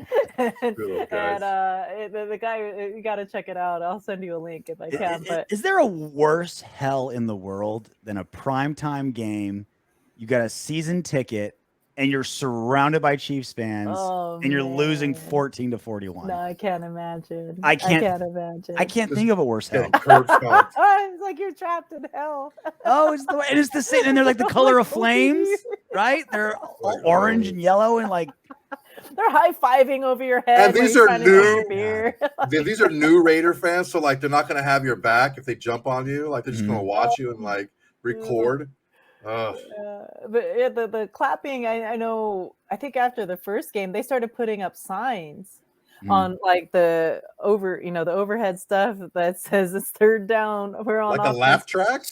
the guy, you got to check it out. I'll send you a link if I can. But is there a worse hell in the world than a primetime game? You got a season ticket and you're surrounded by Chiefs fans and you're losing 14-41. No, I can't imagine. I can't imagine. I can't think of a worse hell. It's like you're trapped in hell. It's the same. And they're like the color of flames, right? They're all orange and yellow and like they're high-fiving over your head. And these are new. These are new Raider fans, so like they're not gonna have your back if they jump on you. Like they're just gonna watch you and like record. But the clapping, I know. I think after the first game, they started putting up signs on like the overhead stuff that says it's third down. We're on like a laugh track.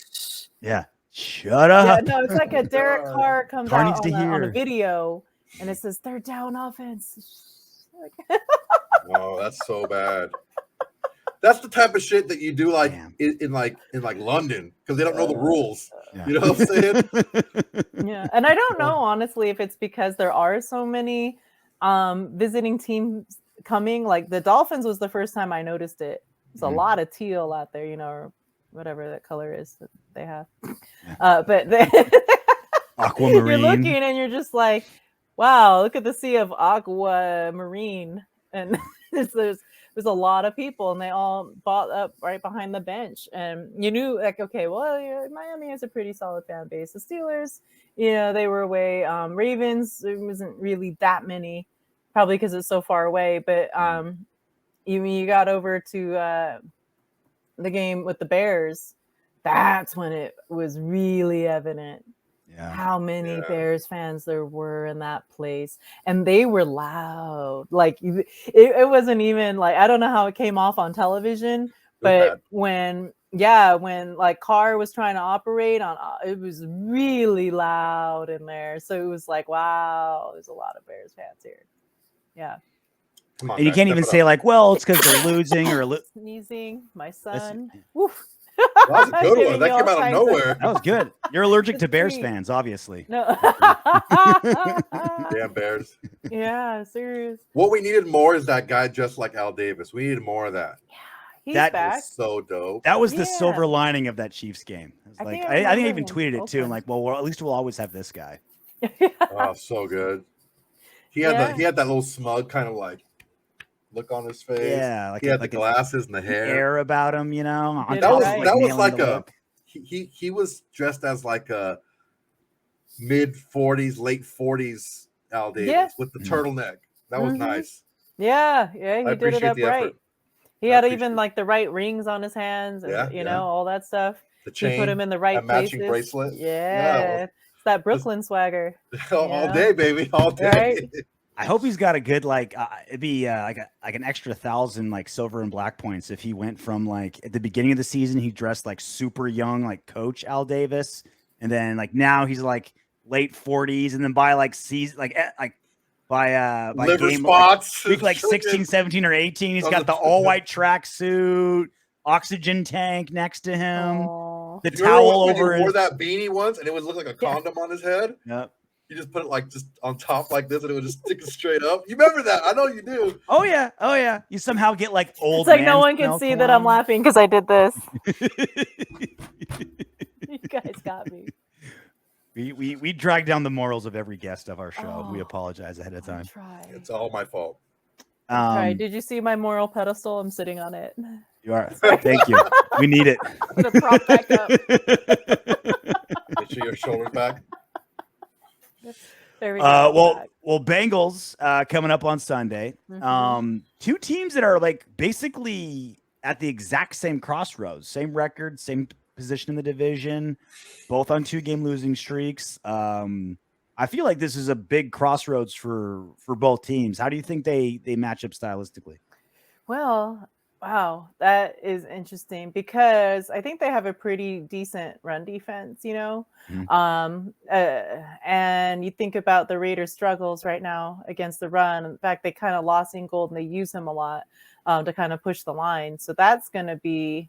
Yeah, shut up. Yeah, no, it's like a Derek Carr comes out on a video, and it says third down offense. Wow, that's so bad. That's the type of shit that you do like in London because they don't know the rules. Yeah. You know what I'm saying? Yeah, and I don't know honestly if it's because there are so many visiting teams coming. Like the Dolphins was the first time I noticed it. There's a lot of teal out there, or whatever that color is that they have. But aquamarine. You're looking and you're just like, wow, look at the sea of aquamarine, and there's a lot of people and they all bought up right behind the bench. And you knew like, okay, well, Miami has a pretty solid fan base. The Steelers, they were away. Ravens, there wasn't really that many, probably because it's so far away. But you got over to the game with the Bears. That's when it was really evident how many Bears fans there were in that place, and they were loud. Like it wasn't even like, I don't know how it came off on television, but when like Carr was trying to operate on, it was really loud in there. So it was like, wow, there's a lot of Bears fans here. Yeah. Come on, and you can't even say like, well, it's because they're losing or sneezing. My son. Woof. That was a good one. That came out of nowhere. That was good. You're allergic to Bears fans, obviously. No. Damn Bears. Yeah, serious. What we needed more is that guy just like Al Davis. We needed more of that. Yeah, he's That back. Was so dope. That was the silver lining of that Chiefs game. I think I even tweeted it too. I'm like, well, at least we'll always have this guy. Oh, so good. He had that little smug kind of like look on his face. Yeah, like he had the glasses and the hair. Air about him, That was like a he was dressed as like a mid 40s, late 40s Al Davis with the turtleneck. That was nice. Yeah, he did it up right. He had even like the right rings on his hands and all that stuff. The chain, he put him in the right places. Matching bracelet. Yeah. It's that Brooklyn swagger. All day, baby. All day. Right? I hope he's got a good it'd be like an extra 1,000 like silver and black points if he went from like at the beginning of the season he dressed like super young like Coach Al Davis, and then like now he's like late 40s, and then by like season by Liver game spots, week like 16, 17, or 18, he's got the all white tracksuit, oxygen tank next to him, the You remember towel when he over wore his. that beanie once, and it would look like a condom on his head. Yep. You just put it like just on top like this, and it would just stick it straight up. You remember that? I know you do. Oh yeah. You somehow get like old. It's like no man one can smell see that I'm cologne. laughing because I did this. You guys got me. We drag down the morals of every guest of our show. We Oh, apologize ahead of time. Try. It's all my fault. Did you see my moral pedestal? I'm sitting on it. You are. Thank you. We need it. I'm gonna prop back up. Make sure your shoulders back. There we go. Well, Bengals coming up on Sunday. Mhm. Two teams that are like basically at the exact same crossroads, same record, same position in the division, both on 2-game losing streaks. I feel like this is a big crossroads for both teams. How do you think they match up stylistically? Well, wow, that is interesting because I think they have a pretty decent run defense, you know. And you think about the Raiders' struggles right now against the run. In fact, they kind of lost Ingold and they use him a lot to kind of push the line. So that's going to be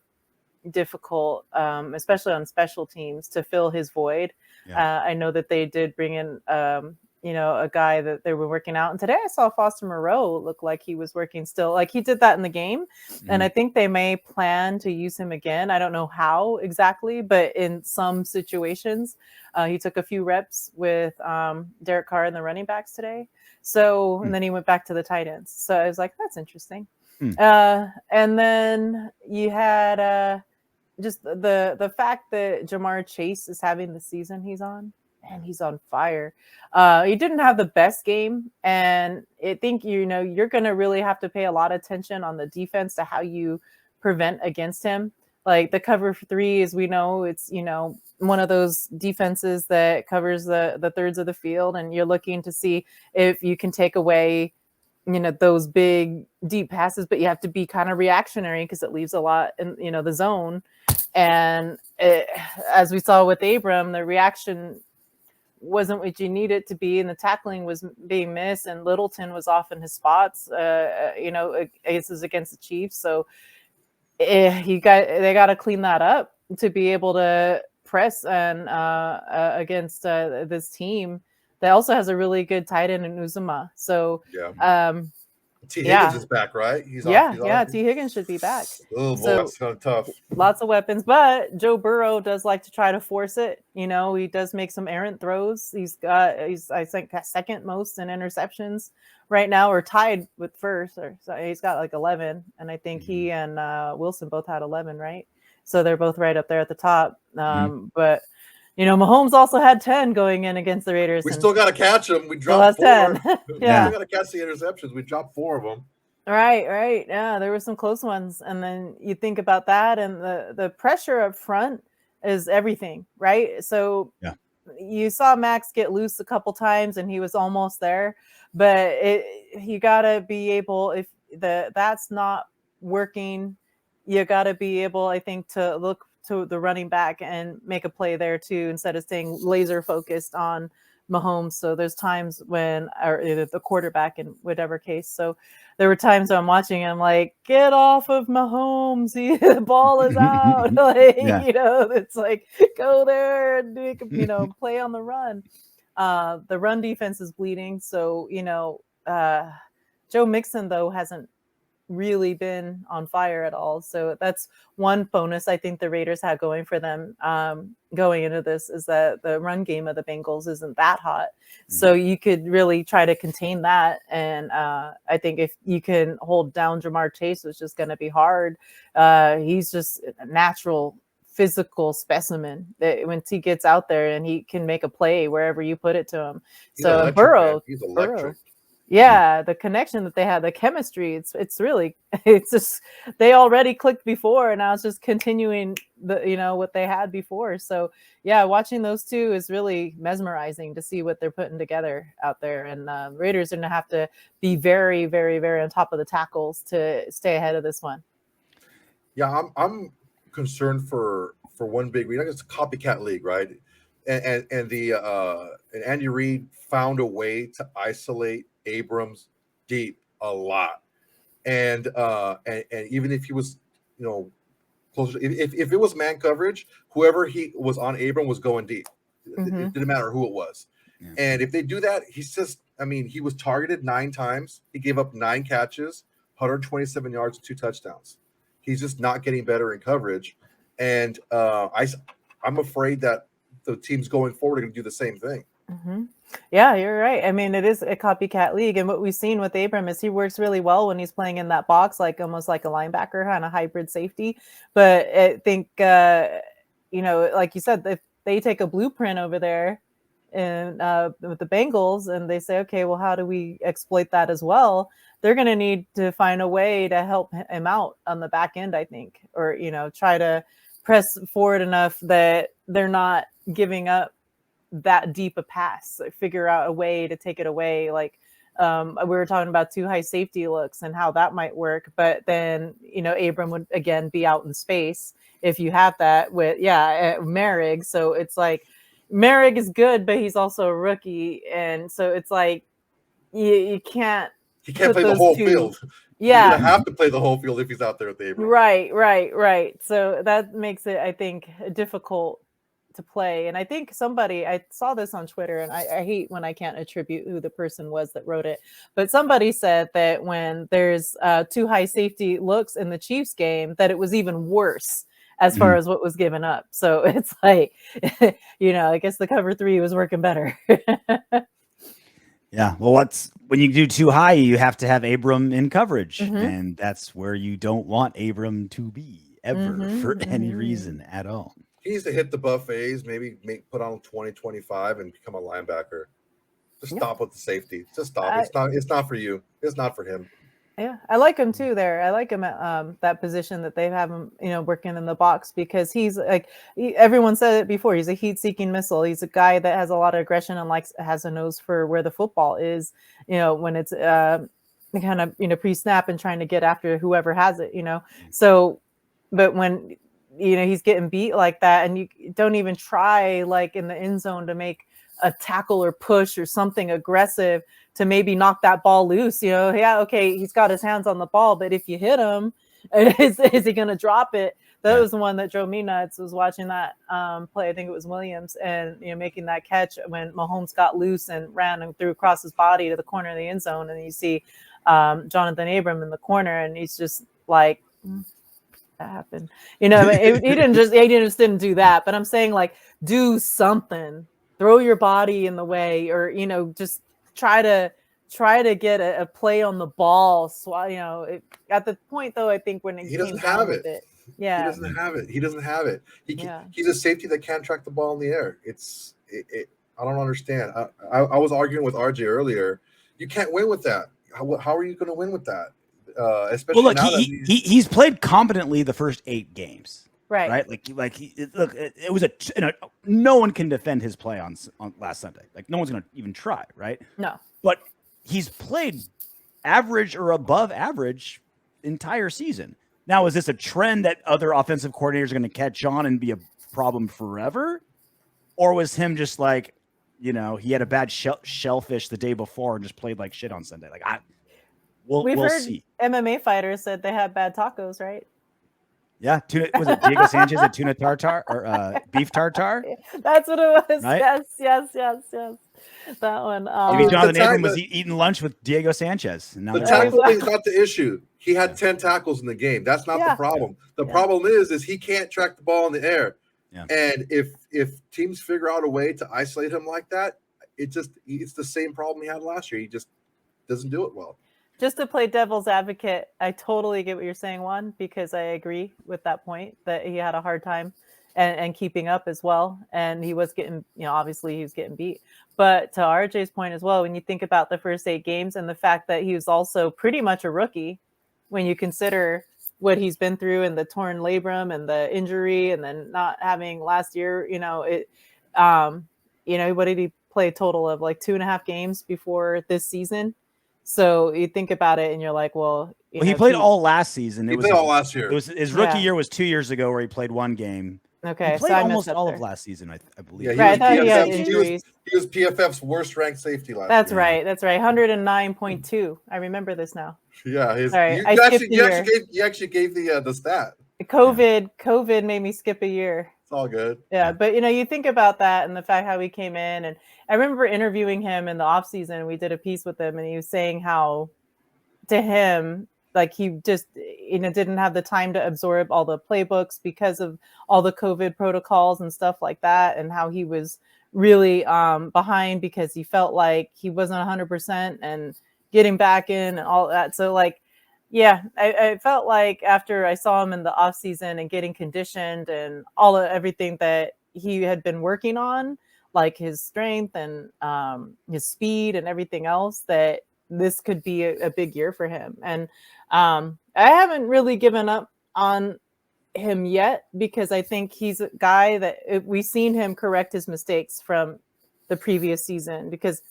difficult, especially on special teams, to fill his void. Yeah. I know that they did bring in a guy that they were working out, and today I saw Foster Moreau look like he was working still, like he did that in the game. And I think they may plan to use him again. I don't know how exactly, but in some situations he took a few reps with Derek Carr and the running backs today, so and then he went back to the tight ends. So I was like, that's interesting. And then you had just the fact that Jamar Chase is having the season he's on, and he's on fire. He didn't have the best game, and I think you're going to really have to pay a lot of attention on the defense to how you prevent against him. Like the cover 3, as we know, it's one of those defenses that covers the thirds of the field, and you're looking to see if you can take away those big deep passes, but you have to be kind of reactionary because it leaves a lot in the zone. And as we saw with Abram, the reaction wasn't what you need it to be, and the tackling was being missed, and Littleton was off in his spots aces against the Chiefs. So they got to clean that up to be able to press and against this team that also has a really good tight end in Uzuma. So T. Higgins is back, right? He's T. Higgins should be back. Oh boy, so, that's kind of tough. Lots of weapons, but Joe Burrow does like to try to force it. He does make some errant throws. He's I think second most in interceptions right now, or tied with first. So he's got like 11, and I think he and Wilson both had 11, right? So they're both right up there at the top. But Mahomes also had 10 going in against the Raiders. We still got to catch them. We dropped 4. 10. Yeah, we got to catch the interceptions. We dropped 4 of them. Right. Yeah, there were some close ones. And then you think about that, and the pressure up front is everything, right? So you saw Max get loose a couple times, and he was almost there. But you got to be able, if that's not working, you got to be able, I think, to look to the running back and make a play there too, instead of staying laser focused on Mahomes. So there's times when, or the quarterback in whatever case. So there were times I'm watching, I'm like, get off of Mahomes. The ball is out. It's like, go there and play on the run. The run defense is bleeding. So, Joe Mixon though hasn't really been on fire at all. So that's one bonus I think the Raiders had going for them going into this, is that the run game of the Bengals isn't that hot. So you could really try to contain that. And I think if you can hold down Jamar Chase, it's just going to be hard. He's just a natural physical specimen that when he gets out there and he can make a play wherever you put it to him. He's so electric, Burrow, man. He's electric. Yeah, the connection that they had, the chemistry, it's really it's just they already clicked before and now it's just continuing what they had before. So yeah, watching those two is really mesmerizing to see what they're putting together out there. And Raiders are gonna have to be very, very, very on top of the tackles to stay ahead of this one. Yeah, I'm concerned for one big reason. It's a copycat league, right? And Andy Reid found a way to isolate Abrams deep a lot, and even if he was, closer, if it was man coverage, whoever he was on Abram was going deep. It didn't matter who it was. Yeah. And if they do that, he was targeted 9 times. He gave up 9 catches, 127 yards, 2 touchdowns. He's just not getting better in coverage, and I'm afraid that the teams going forward are going to do the same thing. Mm-hmm. Yeah, you're right. I mean, it is a copycat league, and what we've seen with Abram is he works really well when he's playing in that box, like almost like a linebacker, kind of hybrid safety. But I think, like you said, if they take a blueprint over there and with the Bengals, and they say, okay, well, how do we exploit that as well? They're going to need to find a way to help him out on the back end, I think, or try to press forward enough that they're not giving up that deep a pass, figure out a way to take it away. Like we were talking about 2 high safety looks and how that might work, but then Abram would again be out in space if you have that with Merrick. So it's like Merrick is good, but he's also a rookie, and so it's like you can't. He can't play the whole field. Yeah, he's gonna have to play the whole field if he's out there with Abram. Right. So that makes it, I think, difficult to play. And I think I saw this on Twitter, and I hate when I can't attribute who the person was that wrote it, but somebody said that when there's 2 high safety looks in the Chiefs game, that it was even worse as far as what was given up. So it's like, I guess the cover 3 was working better. Yeah. Well, when you do 2 high, you have to have Abram in coverage, and that's where you don't want Abram to be ever for any reason at all. He needs to hit the buffets, maybe put on 20, 25 and become a linebacker. Just stop with the safety. Just stop. It's not for you. It's not for him. Yeah, I like him too there. I like him at that position that they have him, working in the box, because he's like, everyone said it before, he's a heat-seeking missile. He's a guy that has a lot of aggression and has a nose for where the football is, when it's kind of pre-snap and trying to get after whoever has it, So, but when, he's getting beat like that, and you don't even try, like in the end zone, to make a tackle or push or something aggressive to maybe knock that ball loose. Okay, he's got his hands on the ball, but if you hit him, is he going to drop it? That was the one that drove me nuts, was watching that play. I think it was Williams, and making that catch when Mahomes got loose and ran and threw across his body to the corner of the end zone, and you see Jonathan Abram in the corner, and he's just like, that happened. He didn't just do that, but I'm saying, like, do something, throw your body in the way, or just try to get a play on the ball. So at the point, though, I think when he doesn't have it. He doesn't have it. He's a safety that can't track the ball in the air. I don't understand. I was arguing with RJ earlier. You can't win with that. How are you going to win with that? Especially look, now he's played competently the first 8 games. Right. It was no one can defend his play on last Sunday. Like, no one's going to even try, right? No. But he's played average or above average entire season. Now, is this a trend that other offensive coordinators are going to catch on and be a problem forever? Or was him just like, he had a bad shellfish the day before and just played like shit on Sunday? Like, we'll heard see. MMA fighters said they had bad tacos, right? Yeah, was it Diego Sanchez at tuna tartar or beef tartar? That's what it was. Right? Yes. That one. Maybe Jonathan Abram was eating lunch with Diego Sanchez. And now the tackle thing's not the issue. He had 10 tackles in the game. That's not the problem. The problem is he can't track the ball in the air. Yeah. And if teams figure out a way to isolate him like that, it's the same problem he had last year. He just doesn't do it well. Just to play devil's advocate, I totally get what you're saying, Juan, because I agree with that point that he had a hard time and keeping up as well. And he was getting, obviously he was getting beat. But to RJ's point as well, when you think about the first 8 games and the fact that he was also pretty much a rookie, when you consider what he's been through and the torn labrum and the injury, and then not having last year, what did he play a total of like 2.5 games before this season? So you think about it and you're like, well, he played all last season. He played all last year. It was his rookie year was 2 years ago where he played 1 game. Okay, he played almost all of last season, I believe. Yeah, he was PFF's worst ranked safety last That's year. Right. That's right. 109.2. I remember this now. Yeah, you actually gave the stat. COVID made me skip a year. It's all good. Yeah, but you think about that and the fact how he came in, and I remember interviewing him in the off season. We did a piece with him, and he was saying how, to him, like he just didn't have the time to absorb all the playbooks because of all the COVID protocols and stuff like that, and how he was really behind because he felt like he wasn't 100% and getting back in and all that. So like, yeah, I felt like after I saw him in the off season and getting conditioned and everything that he had been working on, like his strength and his speed and everything else, that this could be a big year for him. And I haven't really given up on him yet, because I think he's a guy that we've seen him correct his mistakes from the previous season, because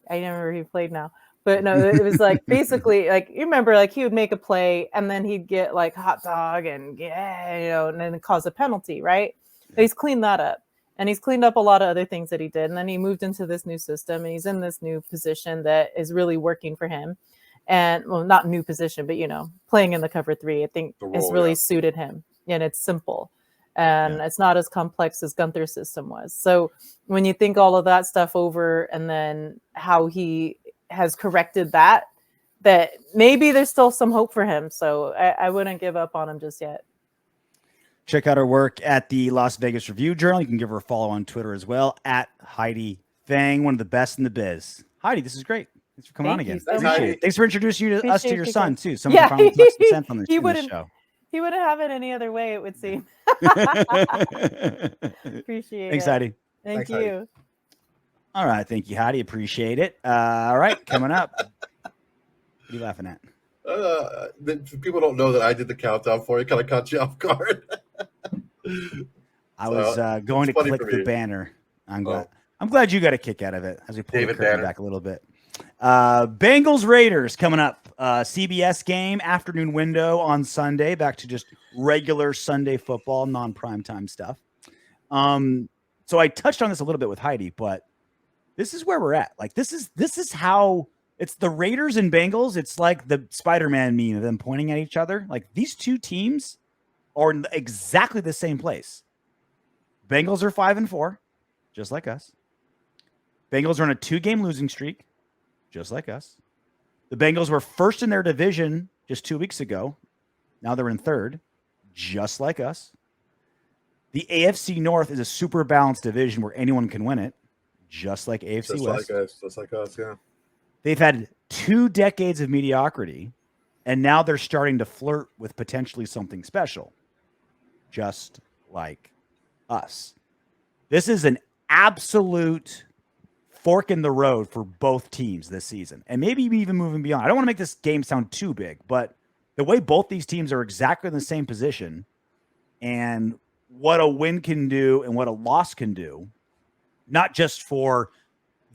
I never he played now. But no, it was like basically like, you remember, like he would make a play and then he'd get like hot dog and and then cause a penalty, right? But he's cleaned that up. And he's cleaned up a lot of other things that he did. And then he moved into this new system, and he's in this new position that is really working for him. And well, not new position, but playing in the cover 3, I think it's really suited him, and it's simple. And it's not as complex as Gunther's system was. So when you think all of that stuff over, and then how he has corrected that maybe there's still some hope for him. So I wouldn't give up on him just yet. Check out her work at the Las Vegas Review Journal. You can give her a follow on Twitter as well, at Heidi Fang, one of the best in the biz. Heidi, this is great. Thanks for coming on again. Thanks for introducing us to your son, too. Someone finally took some sense on this show. He wouldn't have it any other way, it would seem. Appreciate it. Thanks, Heidi. Thank you. Heidi. All right. Thank you, Heidi. Appreciate it. All right. Coming up. What are you laughing at? People don't know that I did the countdown for you. Kind of caught you off guard. I was going to click the banner. I'm glad you got a kick out of it as we pull the curtain back a little bit. Bengals Raiders coming up. CBS game, afternoon window on Sunday. Back to just regular Sunday football, non-primetime stuff. So I touched on this a little bit with Heidi, but this is where we're at. Like this is how it's the Raiders and Bengals. It's like the Spider-Man meme of them pointing at each other. Like these two teams are in exactly the same place. Bengals are 5-4, just like us. Bengals are on a 2-game losing streak, just like us. The Bengals were first in their division just 2 weeks ago. Now they're in third, just like us. The AFC North is a super balanced division where anyone can win it, just like AFC West. Just like us, yeah. They've had 2 decades of mediocrity, and now they're starting to flirt with potentially something special, just like us. This is an absolute fork in the road for both teams this season, and maybe even moving beyond. I don't want to make this game sound too big, but the way both these teams are exactly in the same position, and what a win can do and what a loss can do, not just for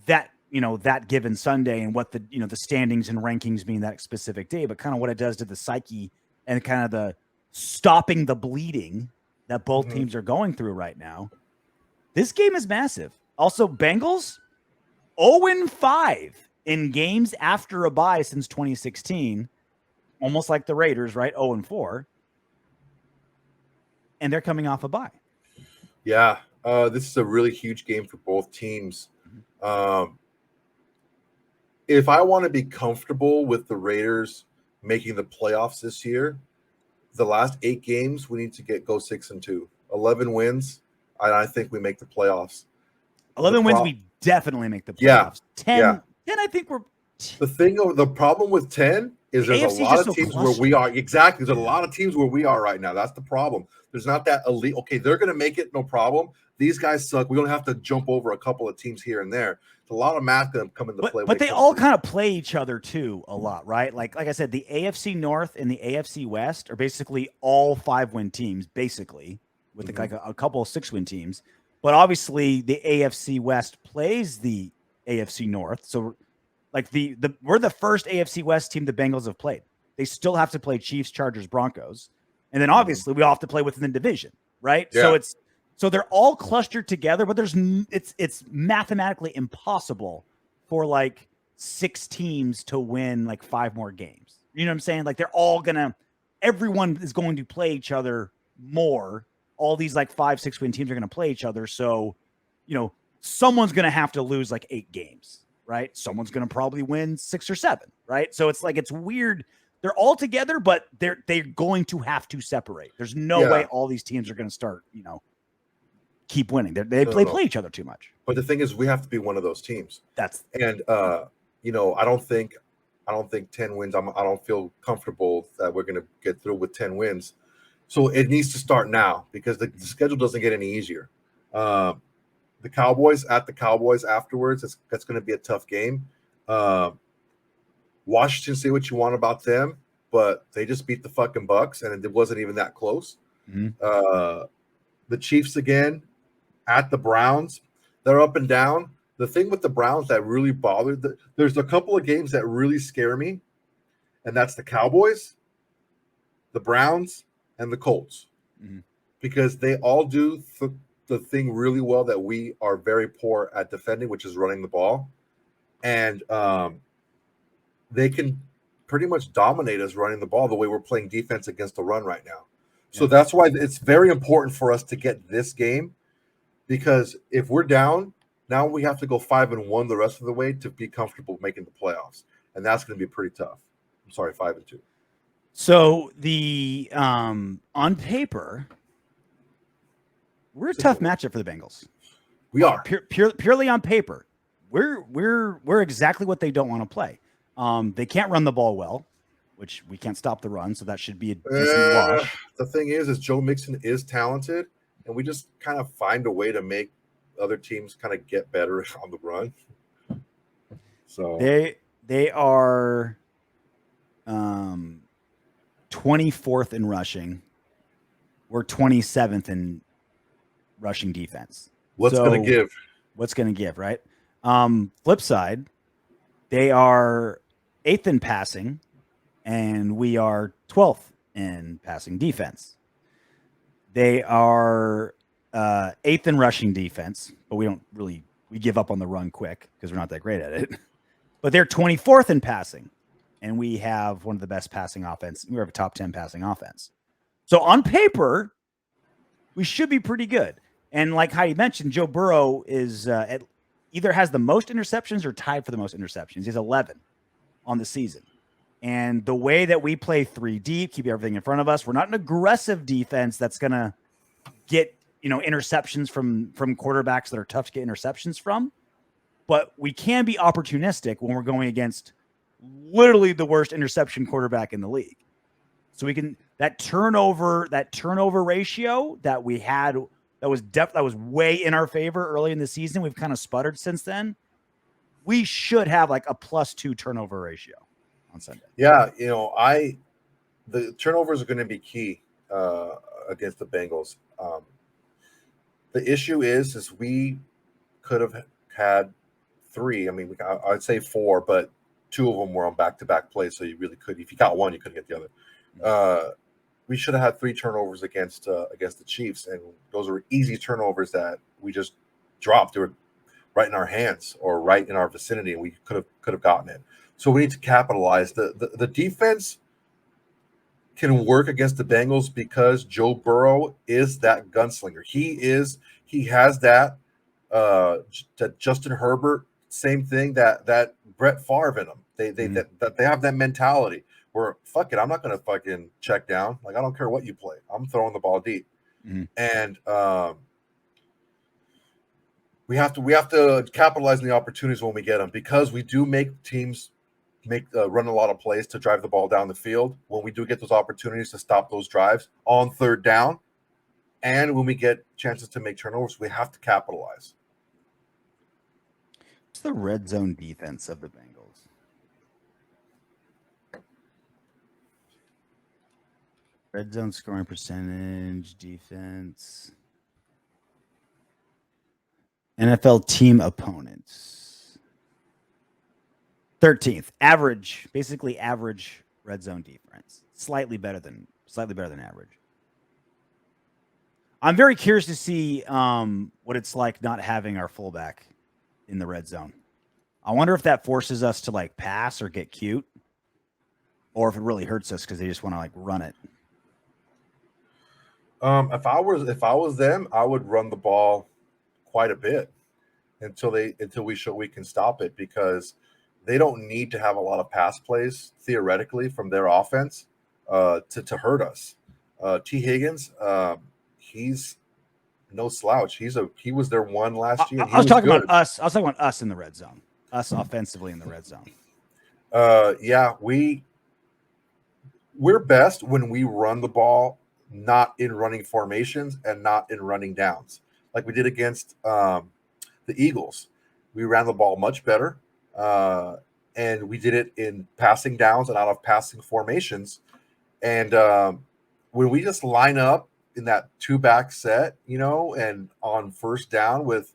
that, that given Sunday and what the, the standings and rankings mean that specific day, but kind of what it does to the psyche and kind of the stopping the bleeding that both teams are going through right now. This game is massive. Also, Bengals 0-5 in games after a bye since 2016, almost like the Raiders, right? 0-4. And they're coming off a bye. Yeah, this is a really huge game for both teams. If I want to be comfortable with the Raiders making the playoffs this year, the last 8 games, we need to go 6-2. 11 wins, and I think we make the playoffs. 11 wins, we definitely make the playoffs. 10, I think we're... The problem with 10 is there's a AFC lot just of so teams where we clustered. are. Exactly. There's a lot of teams where we are right now. That's the problem. There's not that elite. Okay, they're going to make it, no problem. These guys suck. We don't have to jump over a couple of teams here and there. There's a lot of math going to come into play. But they all kind of play each other too a lot, right? Like I said, the AFC North and the AFC West are basically all 5-win teams, basically, with like a couple of 6-win teams. But obviously, the AFC West plays the AFC North, so like we're the first AFC West team the Bengals have played. They still have to play Chiefs, Chargers, Broncos, and then obviously we all have to play within the division, right? Yeah. So they're all clustered together, but it's mathematically impossible for like 6 teams to win like 5 more games. You know what I'm saying? Like everyone is going to play each other more. All these like 5-6 win teams are going to play each other. So, someone's going to have to lose like 8 games, right? Someone's going to probably win 6 or 7, right? So it's like, it's weird. They're all together, but they're going to have to separate. There's no way all these teams are going to start, keep winning. They play each other too much. But the thing is, we have to be one of those teams. I don't think 10 wins. I don't feel comfortable that we're going to get through with 10 wins. So it needs to start now because the schedule doesn't get any easier. The Cowboys afterwards. That's going to be a tough game. Washington, say what you want about them, but they just beat the fucking Bucks, and it wasn't even that close. The Chiefs again at the Browns. They're up and down. The thing with the Browns that really bothered, there's a couple of games that really scare me, and that's the Cowboys, the Browns, and the Colts, because they all do the thing really well that we are very poor at defending, which is running the ball, and they can pretty much dominate us running the ball the way we're playing defense against the run right now. So that's why it's very important for us to get this game, because if we're down, now we have to go 5-1 the rest of the way to be comfortable making the playoffs, and that's going to be pretty tough. I'm sorry, 5-2. So the on paper, we're a tough matchup for the Bengals. We are purely on paper. We're exactly what they don't want to play. They can't run the ball well, which we can't stop the run, so that should be a decent wash. The thing is Joe Mixon is talented, and we just kind of find a way to make other teams kind of get better on the run. So they are 24th in rushing. We're 27th in rushing defense. What's going to give, right? Flip side, they are 8th in passing, and we are 12th in passing defense. They are 8th in rushing defense, but we give up on the run quick because we're not that great at it. But they're 24th in passing, and we have one of the best passing offense. We have a top 10 passing offense. So on paper, we should be pretty good. And like Heidi mentioned, Joe Burrow is either has the most interceptions or tied for the most interceptions. He has 11 on the season. And the way that we play 3 deep, keep everything in front of us, we're not an aggressive defense that's going to get, interceptions from quarterbacks that are tough to get interceptions from. But we can be opportunistic when we're going against literally the worst interception quarterback in the league. So we can that turnover ratio that we had that was way in our favor early in the season. We've kind of sputtered since then. We should have like a +2 turnover ratio on Sunday. Yeah, the turnovers are going to be key against the Bengals. The issue is we could have had 3. I mean, I'd say 4, but 2 of them were on back-to-back plays, so you really could. If you got one, you couldn't get the other. We should have had 3 turnovers against the Chiefs, and those were easy turnovers that we just dropped. They were right in our hands or right in our vicinity, and we could have gotten it. So we need to capitalize. The defense can work against the Bengals because Joe Burrow is that gunslinger. He has that Justin Herbert, same thing, that Brett Favre in them. They have that mentality where, fuck it, I'm not going to fucking check down. Like, I don't care what you play. I'm throwing the ball deep. And we have to capitalize on the opportunities when we get them, because we do make teams run a lot of plays to drive the ball down the field. When we do get those opportunities to stop those drives on third down, and when we get chances to make turnovers, we have to capitalize. What's the red zone defense of the Bengals? Red zone scoring percentage, defense. NFL team opponents. 13th. Average, basically average red zone defense. Slightly better than average. I'm very curious to see what it's like not having our fullback in the red zone. I wonder if that forces us to like pass or get cute, or if it really hurts us because they just want to like run it. If I was them, I would run the ball quite a bit until we show we can stop it, because they don't need to have a lot of pass plays theoretically from their offense to hurt us. T. Higgins, he's no slouch. He was their one last year. I was talking about us. I was talking about us in the red zone. Us offensively in the red zone. Yeah, we're best when we run the ball, not in running formations and not in running downs, like we did against the Eagles. We ran the ball much better, and we did it in passing downs and out of passing formations. And when we just line up in that two-back set, and on first down with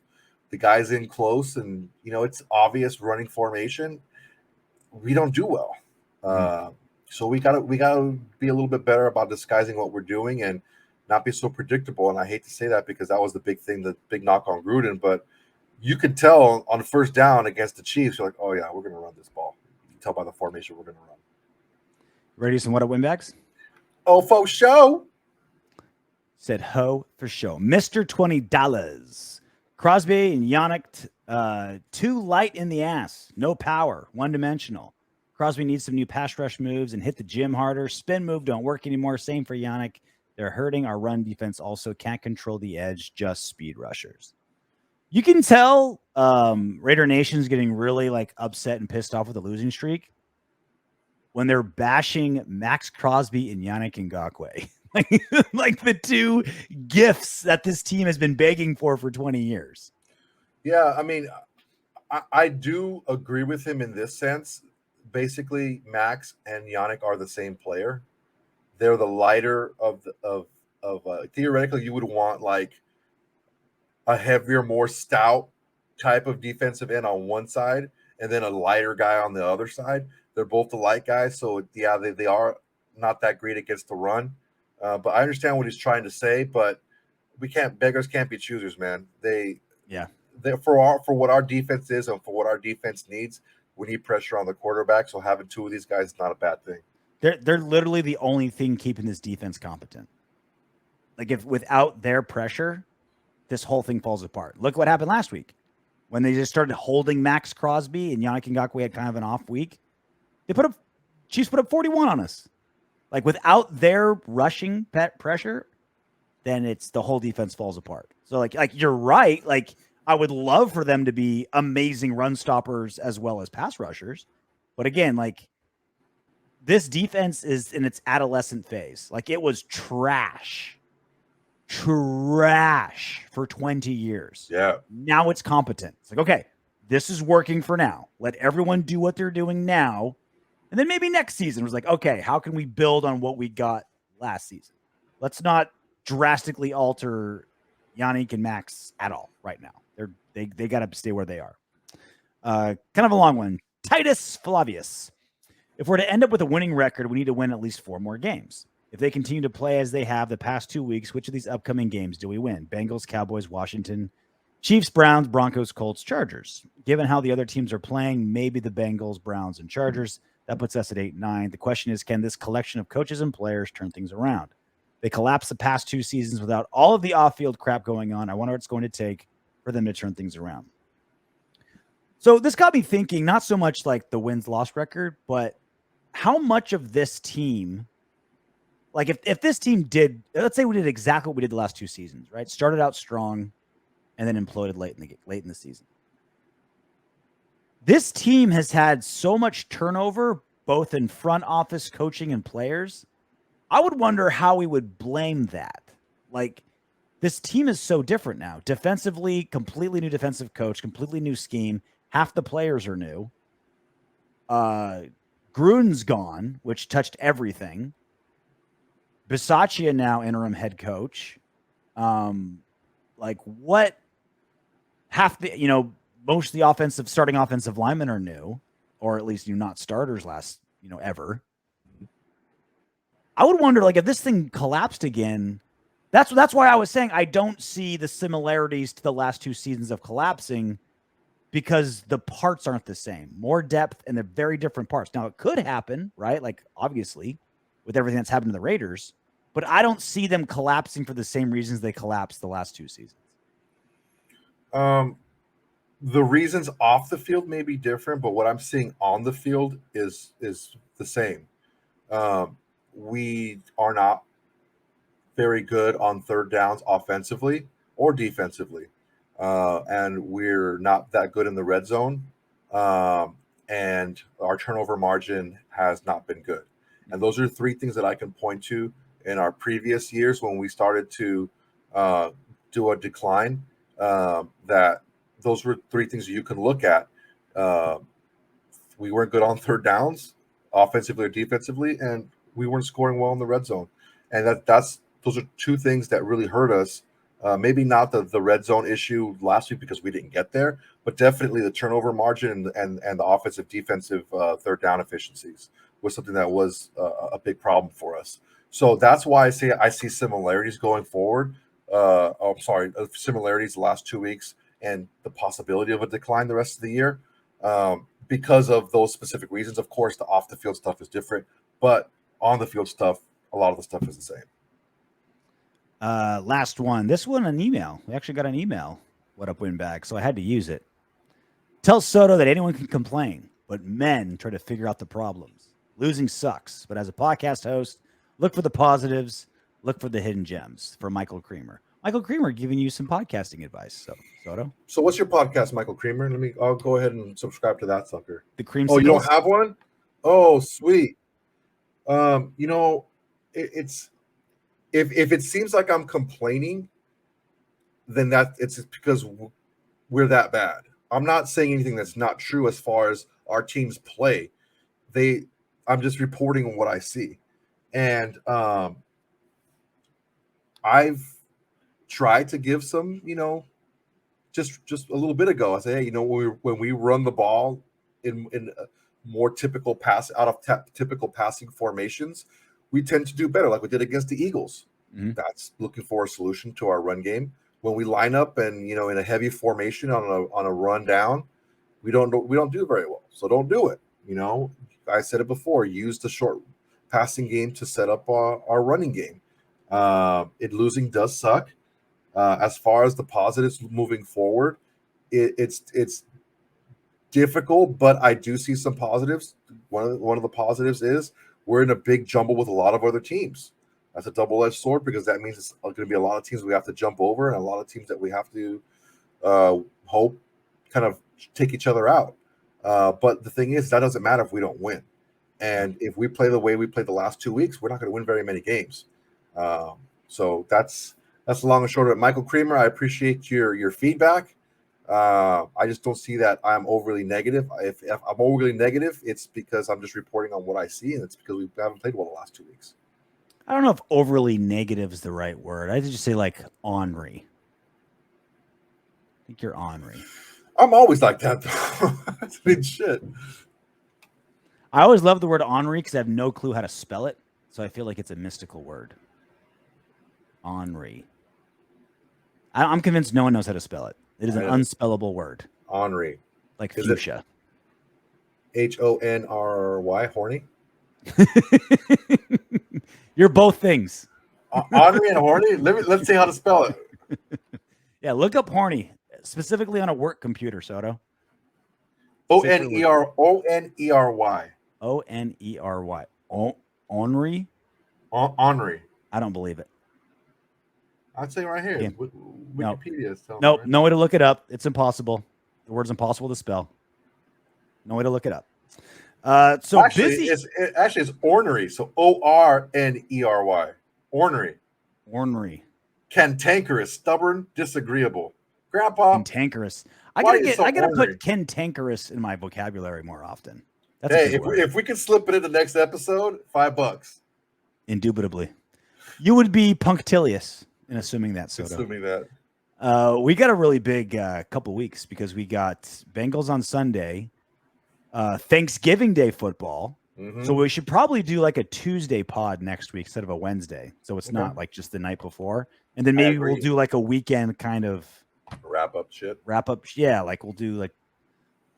the guys in close, and it's obvious running formation, we don't do well. So we gotta be a little bit better about disguising what we're doing and not be so predictable. And I hate to say that because that was the big thing, the big knock on Gruden. But you can tell on first down against the Chiefs, you're like, oh yeah, we're gonna run this ball. You can tell by the formation we're gonna run. Ready some what at Windbags? Oh, for show. Said ho for show. Mr. $20. Crosby and Yannick, too light in the ass. No power. One-dimensional. Crosby needs some new pass rush moves and hit the gym harder. Spin move don't work anymore. Same for Yannick. They're hurting our run defense. Also can't control the edge. Just speed rushers. You can tell Raider Nation's getting really like upset and pissed off with the losing streak when they're bashing Max Crosby and Yannick Ngakoue. like the two gifts that this team has been begging for 20 years. Yeah, I mean, I do agree with him in this sense. Basically, Max and Yannick are the same player. They're the lighter of theoretically, you would want like a heavier, more stout type of defensive end on one side, and then a lighter guy on the other side. They're both the light guys, so yeah, they are not that great against the run. But I understand what he's trying to say. But beggars can't be choosers, man. They for what our defense is and for what our defense needs, we need pressure on the quarterback. So having two of these guys is not a bad thing. They're literally the only thing keeping this defense competent. Like if without their pressure, this whole thing falls apart. Look what happened last week when they just started holding Max Crosby and Yannick Ngakoue had kind of an off week. Chiefs put up 41 on us. Like without their rushing pressure, then it's the whole defense falls apart. So like you're right. Like I would love for them to be amazing run stoppers as well as pass rushers. But again, like this defense is in its adolescent phase. Like it was trash for 20 years. Yeah. Now it's competent. It's like, okay, this is working for now. Let everyone do what they're doing now. And then maybe next season was like, okay, how can we build on what we got last season? Let's not drastically alter Yannick and Max at all right now. They got to stay where they are. Kind of a long one. Titus Flavius. If we're to end up with a winning record, we need to win at least 4 more games. If they continue to play as they have the past 2 weeks, which of these upcoming games do we win? Bengals, Cowboys, Washington, Chiefs, Browns, Broncos, Colts, Chargers. Given how the other teams are playing, maybe the Bengals, Browns, and Chargers. That puts us at 8-9. The question is, can this collection of coaches and players turn things around? They collapsed the past 2 seasons without all of the off-field crap going on. I wonder what it's going to take for them to turn things around. So this got me thinking, not so much like the wins-loss record, but how much of this team, like if this team did, let's say we did exactly what we did the last 2 seasons, right? Started out strong and then imploded late in the season. This team has had so much turnover, both in front office coaching and players. I would wonder how we would blame that. Like, this team is so different now. Defensively, completely new defensive coach, completely new scheme. Half the players are new. Gruden's gone, which touched everything. Bisaccia now interim head coach. Like, what? Half the, most of the starting offensive linemen are new, or at least not starters ever. I would wonder, like, if this thing collapsed again. That's why I was saying I don't see the similarities to the last two seasons of collapsing, because the parts aren't the same. More depth, and they're very different parts. Now, it could happen, right? Like, obviously, with everything that's happened to the Raiders, but I don't see them collapsing for the same reasons they collapsed the last two seasons. The reasons off the field may be different, but what I'm seeing on the field is the same. We are not very good on third downs offensively or defensively, and we're not that good in the red zone, and our turnover margin has not been good. And those are three things that I can point to in our previous years when we started to do a decline. That those were three things you can look at. We weren't good on third downs, offensively or defensively, and we weren't scoring well in the red zone. And those are two things that really hurt us. Maybe not the red zone issue last week because we didn't get there, but definitely the turnover margin and the offensive defensive third down efficiencies was something that was a big problem for us. So that's why I see similarities going forward. Similarities the last 2 weeks and the possibility of a decline the rest of the year because of those specific reasons. Of course, the off the field stuff is different, but on the field stuff, a lot of the stuff is the same. Last one. This one, an email. We actually got an email. What up, Windbags? So I had to use it. Tell Soto that anyone can complain, but men try to figure out the problems. Losing sucks, but as a podcast host, look for the positives, look for the hidden gems. For Michael Creamer. Michael Creamer giving you some podcasting advice. So, Soto. So what's your podcast, Michael Creamer? I'll go ahead and subscribe to that sucker. The Cream. Oh, you don't have one? Oh, sweet. It's if it seems like I'm complaining, then it's because we're that bad. I'm not saying anything that's not true as far as our team's play. I'm just reporting what I see. And I've tried to give some, just a little bit ago, I say, hey, when we run the ball in more typical typical passing formations, we tend to do better, like we did against the Eagles. Mm-hmm. That's looking for a solution to our run game. When we line up and in a heavy formation on a run down, we don't do very well. So don't do it. I said it before. Use the short passing game to set up our running game. Losing does suck. As far as the positives moving forward, it's difficult, but I do see some positives. One of the positives is we're in a big jumble with a lot of other teams. That's a double-edged sword because that means it's going to be a lot of teams we have to jump over and a lot of teams that we have to hope kind of take each other out. But the thing is, that doesn't matter if we don't win. And if we play the way we played the last 2 weeks, we're not going to win very many games. So that's the long and short of it. Michael Creamer, I appreciate your feedback. I just don't see that I'm overly negative. If I'm overly negative, it's because I'm just reporting on what I see, and it's because we haven't played well the last 2 weeks. I don't know if overly negative is the right word. I'd just say like ornery. I think you're ornery. I'm always like that, though. That's big shit. I always love the word ornery because I have no clue how to spell it, so I feel like it's a mystical word. Ornery. I'm convinced no one knows how to spell it. It is an unspellable word. Ornery. Like fuchsia. Honry? Horny? You're both things. Ornery and horny? Let's see how to spell it. Yeah, look up horny, specifically on a work computer, Soto. Onery. Onery. Ornery? Ornery. I don't believe it. I'd say right here. Yeah. Wikipedia is telling Nope, me right no way to look it up. It's impossible. The word's impossible to spell. No way to look it up. So actually, busy. It's ornery. So Ornery. Ornery. Ornery. Cantankerous, stubborn, disagreeable. Grandpa, Cantankerous. I why gotta is so ornery? put cantankerous in my vocabulary more often. That's a Hey, good word. if we can slip it in the next episode, $5. Indubitably. You would be punctilious in assuming that, Soto. Assuming that. We got a really big couple weeks because we got Bengals on Sunday, Thanksgiving Day football. Mm-hmm. So we should probably do like a Tuesday pod next week instead of a Wednesday. So it's not like just the night before. And then maybe we'll do like a weekend kind of wrap up shit. Yeah, like we'll do like,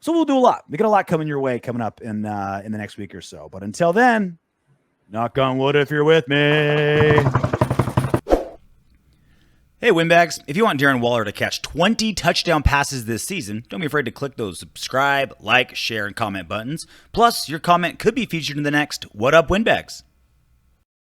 so we'll do a lot. We got a lot coming your way coming up in the next week or so. But until then, knock on wood if you're with me. Hey, Windbags, if you want Darren Waller to catch 20 touchdown passes this season, don't be afraid to click those subscribe, like, share, and comment buttons. Plus, your comment could be featured in the next What Up, Windbags?